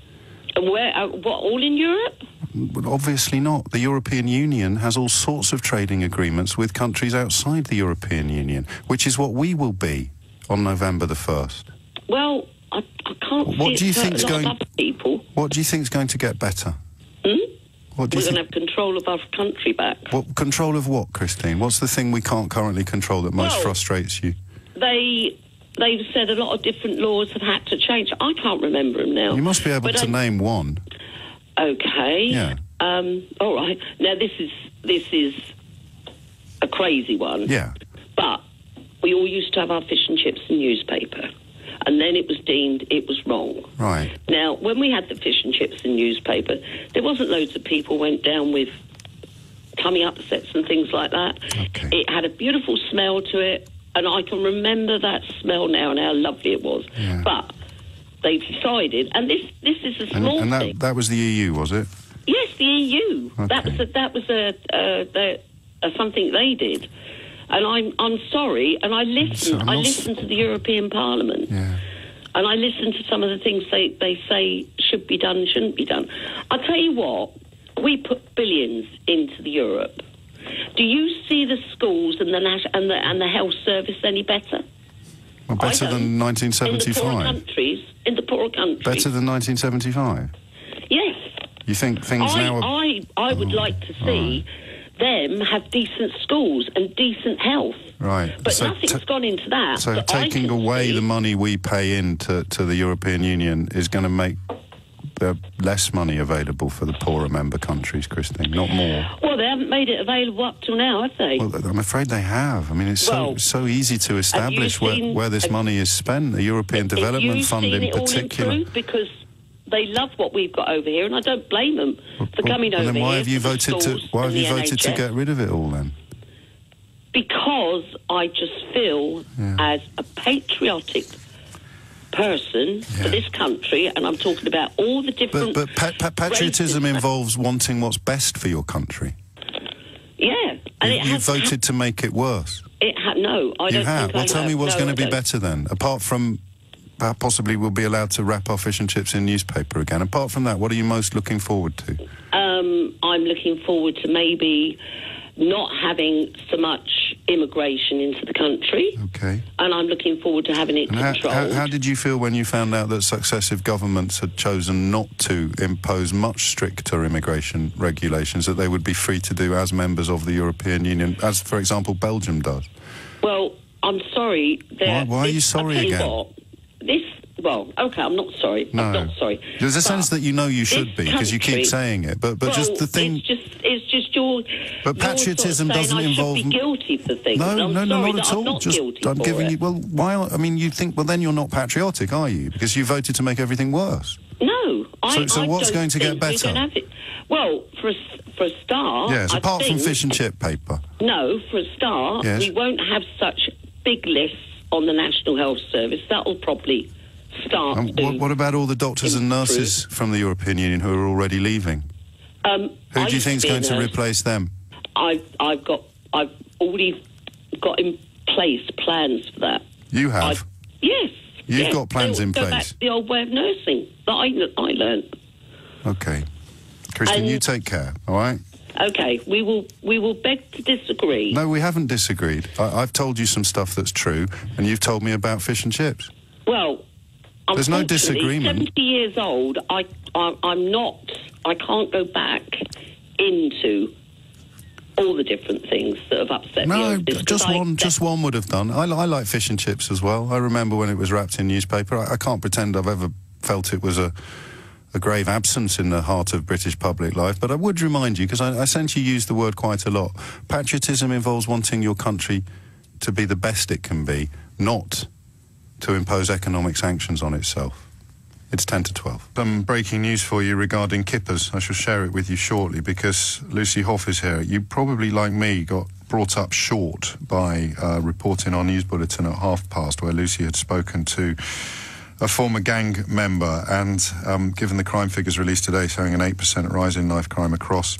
And where? What? All in Europe? Well, obviously not. The European Union has all sorts of trading agreements with countries outside the European Union, which is what we will be on November the 1st. Well, I can't. What do you think's going? What do you think's going to get better? We're going to have control of our country back. What control of what, Christine? What's the thing we can't currently control that most frustrates you? They've said a lot of different laws have had to change. I can't remember them now. You must be able to name one. Okay. Yeah. All right. Now this is a crazy one. Yeah. But we all used to have our fish and chips and newspaper. And then it was deemed it was wrong. Right. Now, when we had the fish and chips and newspaper, there wasn't loads of people went down with tummy upsets and things like that. Okay. It had a beautiful smell to it, and I can remember that smell now and how lovely it was. Yeah. But they decided, and this is a small thing. And that was the EU, was it? Yes, the EU. Okay. That was something they did. And I'm sorry, and I listened to the European Parliament. Yeah. And I listened to some of the things they say should be done, shouldn't be done. I'll tell you what, we put billions into the Europe. Do you see the schools and the health service any better? Well, better than 1975? In the poorer countries. Better than 1975? Yes. You think things now are... I would like to see them have decent schools and decent health. Right. But so nothing's gone into that. So taking away the money we pay in to the European Union is going to make less money available for the poorer member countries, Christine, not more. Well, they haven't made it available up till now, have they? Well, I'm afraid they have. I mean, it's so easy to establish where this money is spent. The European Development Fund in particular. All because they love what we've got over here, and I don't blame them for coming over here. Then why have you voted to get rid of it all then? Because I just feel, as a patriotic person for this country, and I'm talking about all the different... But patriotism involves wanting what's best for your country. Yeah. And you voted to make it worse. No, I don't think I have. Well, tell me what's going to be better then, apart from... possibly we'll be allowed to wrap our fish and chips in newspaper again. Apart from that, what are you most looking forward to? I'm looking forward to maybe not having so much immigration into the country. Okay. And I'm looking forward to having it controlled. How did you feel when you found out that successive governments had chosen not to impose much stricter immigration regulations that they would be free to do as members of the European Union, as, for example, Belgium does? Well, I'm sorry. Why are you sorry again? Well, okay, I'm not sorry. No. I'm not sorry. There's a sense that you know you should be, because you keep saying it. But just the thing... It's just your... But patriotism doesn't involve... I should be guilty for things. No, not at all. I'm not guilty I'm giving you... Well, why... I mean, you think... Well, then you're not patriotic, are you? Because you voted to make everything worse. No. So what's going to get better? Well, for a start... Yes, apart from fish and chip paper. No, for a start, we won't have such big lists on the National Health Service. That will probably... What about all the doctors and nurses from the European Union who are already leaving? Who do you think is going to replace them? I've already got in place plans for that. You have? Yes. You've got plans in place? Go back to the old way of nursing that I learned. Okay. Christine, you take care, all right? Okay, we will beg to disagree. No, we haven't disagreed. I've told you some stuff that's true, and you've told me about fish and chips. Well... There's no disagreement. 70 years old, I can't go back into all the different things that have upset me. No, just one would have done. I like fish and chips as well. I remember when it was wrapped in newspaper. I can't pretend I've ever felt it was a grave absence in the heart of British public life, but I would remind you, because I sense you use the word quite a lot, patriotism involves wanting your country to be the best it can be, not to impose economic sanctions on itself. It's 10 to 12. Some breaking news for you regarding kippers. I shall share it with you shortly because Lucy Hoff is here. You probably, like me, got brought up short by reporting our news bulletin at past, where Lucy had spoken to a former gang member, and given the crime figures released today showing an 8% rise in knife crime across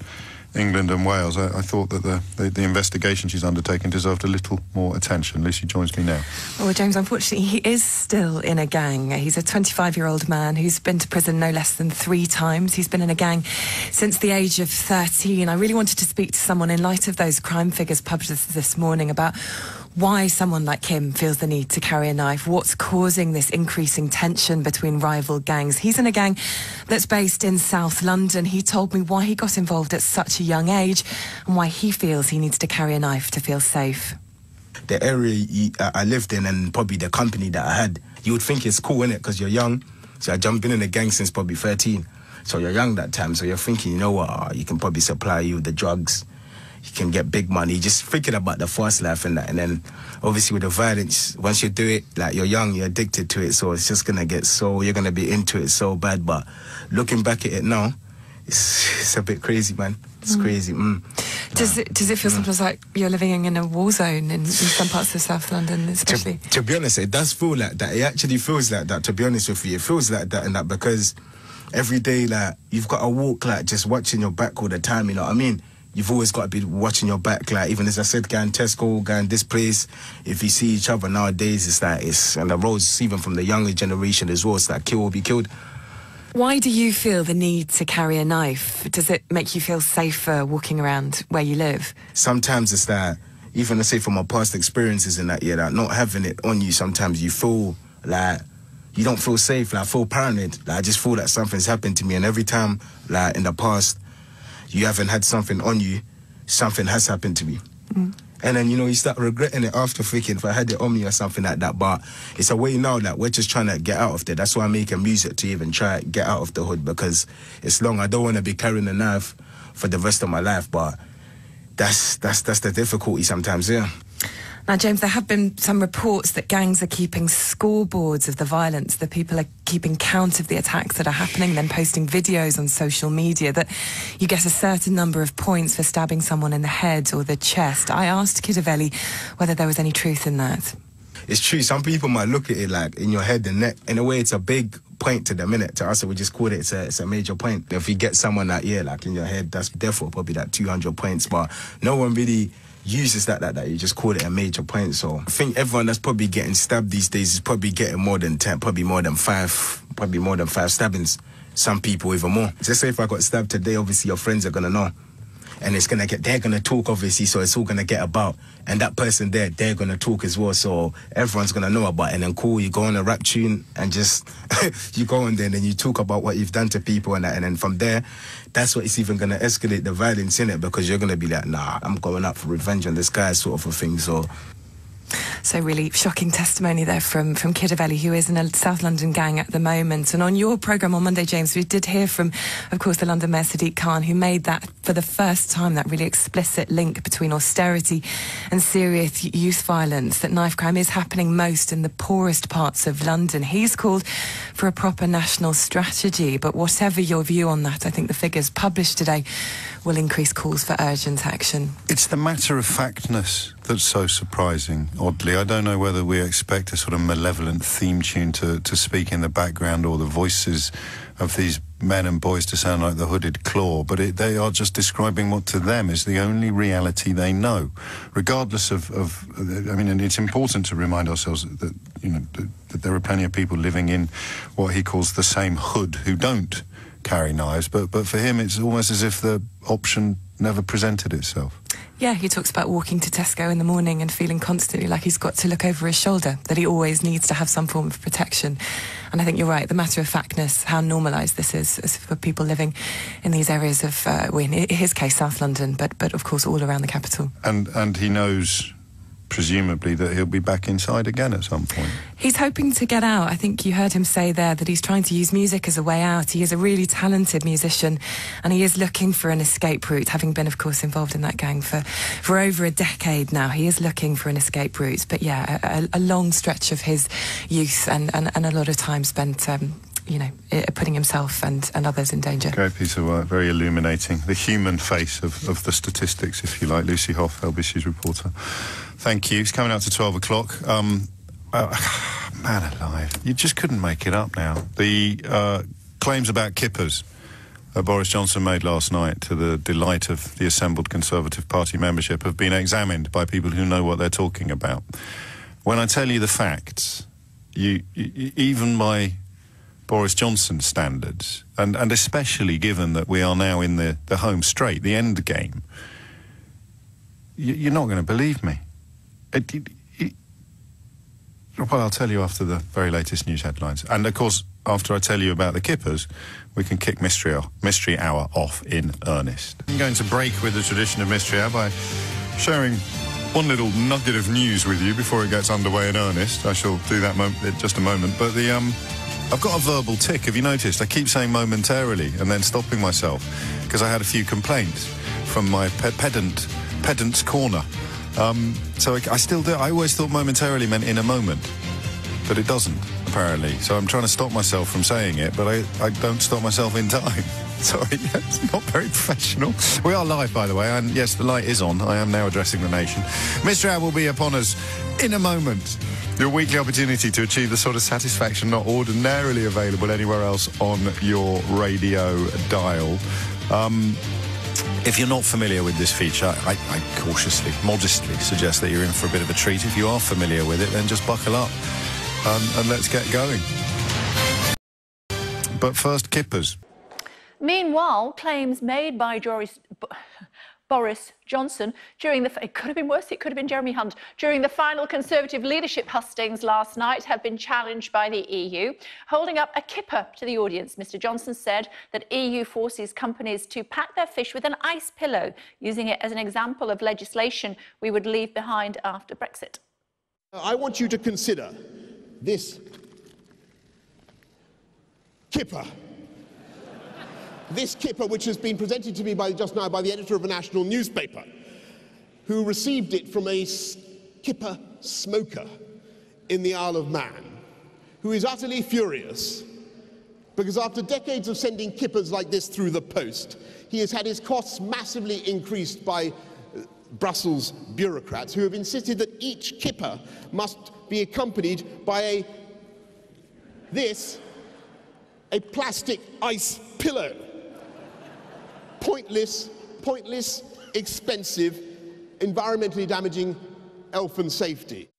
England and Wales, I thought that the investigation she's undertaken deserved a little more attention. Lucy joins me now. Well, James, unfortunately, he is still in a gang. He's a 25-year-old man who's been to prison no less than 3 times. He's been in a gang since the age of 13. I really wanted to speak to someone in light of those crime figures published this morning about why someone like him feels the need to carry a knife, what's causing this increasing tension between rival gangs. He's in a gang that's based in South London. He told me why he got involved at such a young age and why he feels he needs to carry a knife to feel safe. The area I lived in and probably the company that I had, you would think it's cool, innit, because you're young. So I jumped in a gang since probably 13. So you're young that time, so you're thinking, you know what, you can probably supply you the drugs. You can get big money, just thinking about the fast life and that. And then obviously with the violence, once you do it, like you're young, you're addicted to it. So it's just going to get you're going to be into it so bad. But looking back at it now, it's a bit crazy, man. It's crazy. Does it feel sometimes like you're living in a war zone in some parts of South London, especially? To be honest, it does feel like that. It actually feels like that, to be honest with you. It feels like that and that because every day, like, you've got to walk, like, just watching your back all the time, you know what I mean? You've always got to be watching your back, like, even as I said, going Tesco, going this place, if you see each other nowadays, it's like, and the roads, even from the younger generation as well, it's like, kill or be killed. Why do you feel the need to carry a knife? Does it make you feel safer walking around where you live? Sometimes it's that, even let's say from my past experiences in that, yeah, that not having it on you, sometimes you feel like, you don't feel safe, like, I feel paranoid. Like, I just feel that something's happened to me, and every time, like, in the past, you haven't had something on you, something has happened to me. And then, you know, you start regretting it after, thinking if I had it on me or something like that. But it's a way now that we're just trying to get out of there. That's why I'm making music, to even try to get out of the hood, because it's long. I don't want to be carrying a knife for the rest of my life, but that's the difficulty sometimes, yeah. Now, James, there have been some reports that gangs are keeping scoreboards of the violence, that people are keeping count of the attacks that are happening, then posting videos on social media, that you get a certain number of points for stabbing someone in the head or the chest. I asked Kidaveli whether there was any truth in that. It's true. Some people might look at it like in your head and neck. In a way, it's a big point to the minute. To us, we just call it, it's a major point. If you get someone that, yeah, like in your head, that's therefore probably that 200 points. But no one really uses that. You just call it a major point. So I think everyone that's probably getting stabbed these days is probably getting more than 10, probably more than 5 stabbings. Some people even more. Just say if I got stabbed today, obviously your friends are gonna know. And they're gonna talk, obviously, so it's all gonna get about. And that person there, they're gonna talk as well, so everyone's gonna know about it. And then cool, you go on a rap tune and just you go on there and then you talk about what you've done to people and that, and then from there, that's what it's even gonna escalate the violence in it, because you're gonna be like, nah, I'm going out for revenge on this guy, sort of a thing. So really shocking testimony there from Kidaveli, who is in a South London gang at the moment. And on your programme on Monday, James, we did hear from, of course, the London Mayor Sadiq Khan, who made that, for the first time, that really explicit link between austerity and serious youth violence, that knife crime is happening most in the poorest parts of London. He's called for a proper national strategy. But whatever your view on that, I think the figures published today will increase calls for urgent action. It's the matter-of-factness that's so surprising, oddly. I don't know whether we expect a sort of malevolent theme tune to speak in the background, or the voices of these men and boys to sound like the Hooded Claw, but they are just describing what to them is the only reality they know, regardless of I mean, and it's important to remind ourselves that, you know, that there are plenty of people living in what he calls the same hood who don't carry knives, but for him it's almost as if the option never presented itself. Yeah, he talks about walking to Tesco in the morning and feeling constantly like he's got to look over his shoulder, that he always needs to have some form of protection. And I think you're right, the matter-of-factness, how normalised this is for people living in these areas of, well, in his case, South London, but of course all around the capital. And he knows, presumably, that he'll be back inside again at some point. He's hoping to get out. I think you heard him say there that he's trying to use music as a way out. He is a really talented musician, and he is looking for an escape route, having been, of course, involved in that gang for over a decade now. He is looking for an escape route. But yeah, a long stretch of his youth and a lot of time spent you know, putting himself and others in danger. Great piece of work, very illuminating. The human face of the statistics, if you like. Lucy Hoff, LBC's reporter. Thank you. It's coming out to 12 o'clock. Man alive. You just couldn't make it up now. The claims about kippers Boris Johnson made last night, to the delight of the assembled Conservative Party membership, have been examined by people who know what they're talking about. When I tell you the facts, even by Boris Johnson standards, and especially given that we are now in the home straight, the end game, you're not going to believe me. Well, I'll tell you after the very latest news headlines. And, of course, after I tell you about the kippers, we can kick Mystery Hour off in earnest. I'm going to break with the tradition of Mystery Hour by sharing one little nugget of news with you before it gets underway in earnest. I shall do that in just a moment. But I've got a verbal tick, have you noticed? I keep saying momentarily and then stopping myself because I had a few complaints from my pedant's corner. So I still do. I always thought momentarily meant in a moment, but it doesn't, apparently. So I'm trying to stop myself from saying it, but I don't stop myself in time. Sorry, it's not very professional. We are live, by the way, and yes, the light is on. I am now addressing the nation. Mr. Hour will be upon us in a moment. Your weekly opportunity to achieve the sort of satisfaction not ordinarily available anywhere else on your radio dial. If you're not familiar with this feature, I cautiously, modestly suggest that you're in for a bit of a treat. If you are familiar with it, then just buckle up and let's get going. But first, kippers. Meanwhile, claims made by Boris Johnson, it could have been worse, it could have been Jeremy Hunt, during the final Conservative leadership hustings last night, have been challenged by the EU. Holding up a kipper to the audience, Mr Johnson said that EU forces companies to pack their fish with an ice pillow, using it as an example of legislation we would leave behind after Brexit. I want you to consider this kipper. This kipper, which has been presented to me just now by the editor of a national newspaper, who received it from a kipper smoker in the Isle of Man, who is utterly furious because after decades of sending kippers like this through the post, he has had his costs massively increased by Brussels bureaucrats who have insisted that each kipper must be accompanied by a plastic ice pillow. Pointless, expensive, environmentally damaging elfin safety.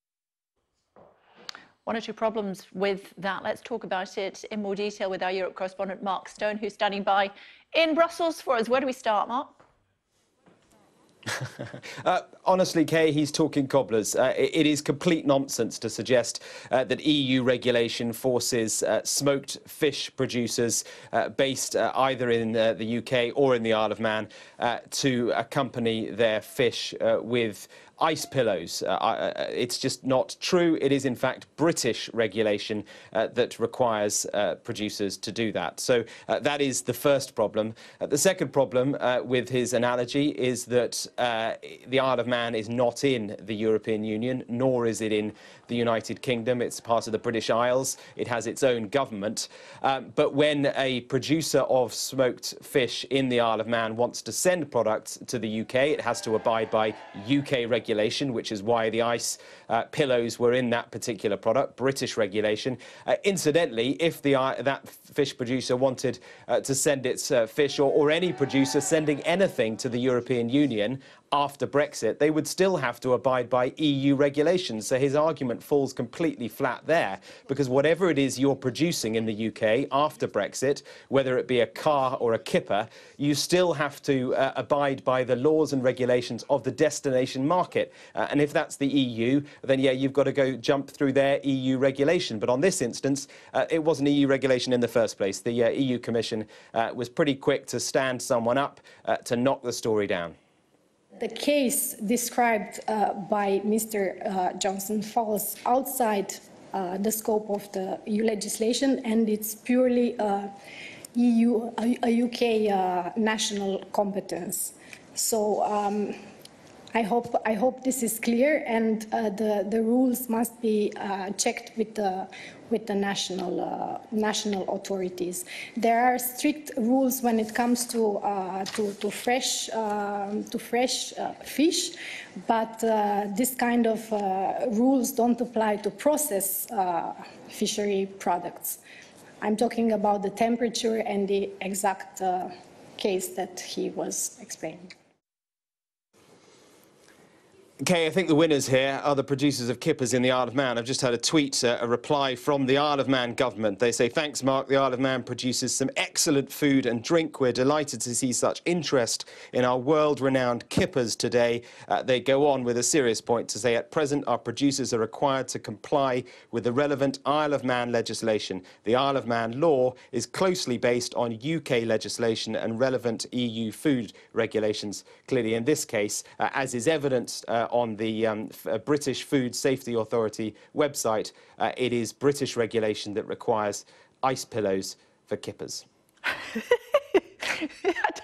One or two problems with that. Let's talk about it in more detail with our Europe correspondent Mark Stone, who's standing by in Brussels for us. Where do we start, Mark? Honestly, Kay, he's talking cobblers. It is complete nonsense to suggest that EU regulation forces smoked fish producers based either in the UK or in the Isle of Man to accompany their fish with ice pillows. It's just not true. It is, in fact, British regulation that requires producers to do that. So that is the first problem. The second problem with his analogy is that the Isle of Man is not in the European Union, nor is it in the United Kingdom. It's part of the British Isles. It has its own government. But when a producer of smoked fish in the Isle of Man wants to send products to the UK, it has to abide by UK regulation, which is why the ice pillows were in that particular product, British regulation. Incidentally, if that fish producer wanted to send its fish, or any producer sending anything to the European Union after Brexit, they would still have to abide by EU regulations. So his argument falls completely flat there, because whatever it is you're producing in the UK after Brexit, whether it be a car or a kipper, you still have to abide by the laws and regulations of the destination market. And if that's the EU, then yeah, you've got to go jump through their EU regulation. But on this instance, it wasn't EU regulation in the first place. The EU Commission was pretty quick to stand someone up to knock the story down. The case described by Mr. Johnson falls outside the scope of the EU legislation, and it's purely a UK national competence. So I hope this is clear, and the rules must be checked with the national authorities. There are strict rules when it comes to fresh fish, but this kind of rules don't apply to processed fishery products. I'm talking about the temperature and the exact case that he was explaining. Kay, I think the winners here are the producers of kippers in the Isle of Man. I've just had a tweet, a reply from the Isle of Man government. They say, thanks, Mark. The Isle of Man produces some excellent food and drink. We're delighted to see such interest in our world-renowned kippers today. They go on with a serious point to say, at present, our producers are required to comply with the relevant Isle of Man legislation. The Isle of Man law is closely based on UK legislation and relevant EU food regulations. Clearly, in this case, as is evidenced on the British Food Safety Authority website, it is British regulation that requires ice pillows for kippers. I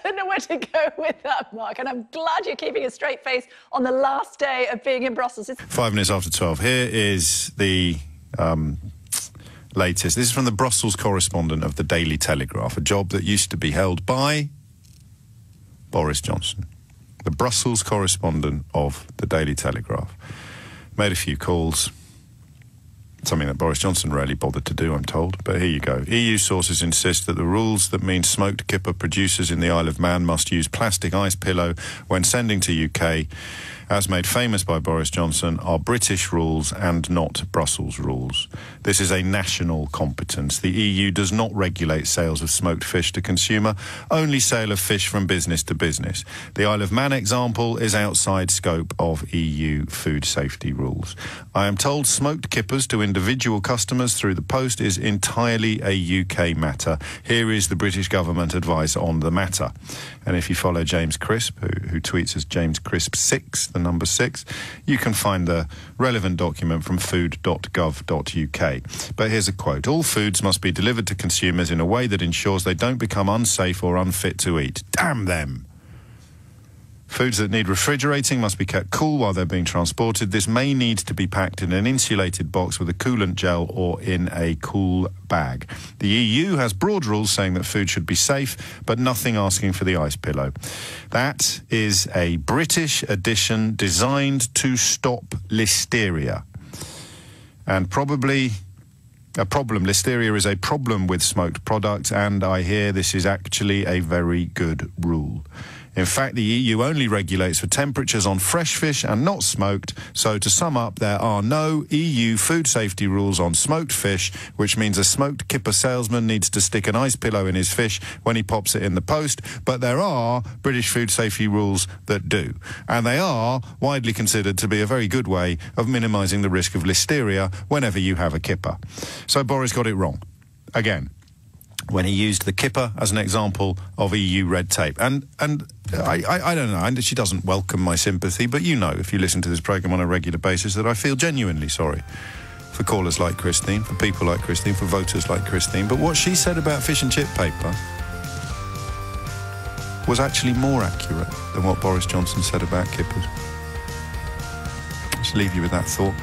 don't know where to go with that, Mark, and I'm glad you're keeping a straight face on the last day of being in Brussels. 5 minutes after 12. Here is the latest. This is from the Brussels correspondent of the Daily Telegraph, a job that used to be held by Boris Johnson. The Brussels correspondent of the Daily Telegraph made a few calls, Something that Boris Johnson rarely bothered to do, I'm told. But here you go. EU sources insist that the rules that mean smoked kipper producers in the Isle of Man must use plastic ice pillow when sending to UK, as made famous by Boris Johnson, are British rules and not Brussels rules. This is a national competence. The EU does not regulate sales of smoked fish to consumer, only sale of fish from business to business. The Isle of Man example is outside scope of EU food safety rules. I am told smoked kippers to individual customers through the post is entirely a UK matter. Here is the British government advice on the matter. And if you follow James Crisp, who tweets as James Crisp 6, the number 6, you can find the relevant document from food.gov.uk. But here's a quote. All foods must be delivered to consumers in a way that ensures they don't become unsafe or unfit to eat. Damn them! Foods that need refrigerating must be kept cool while they're being transported. This may need to be packed in an insulated box with a coolant gel or in a cool bag. The EU has broad rules saying that food should be safe, but nothing asking for the ice pillow. That is a British addition designed to stop listeria. And probably a problem. Listeria is a problem with smoked products, and I hear this is actually a very good rule. In fact, the EU only regulates for temperatures on fresh fish and not smoked, so to sum up, there are no EU food safety rules on smoked fish, which means a smoked kipper salesman needs to stick an ice pillow in his fish when he pops it in the post, but there are British food safety rules that do. And they are widely considered to be a very good way of minimising the risk of listeria whenever you have a kipper. So Boris got it wrong. Again, when he used the kipper as an example of EU red tape. And I don't know, and she doesn't welcome my sympathy, but you know, if you listen to this programme on a regular basis, that I feel genuinely sorry for callers like Christine, for people like Christine, for voters like Christine. But what she said about fish and chip paper was actually more accurate than what Boris Johnson said about kippers. Just leave you with that thought.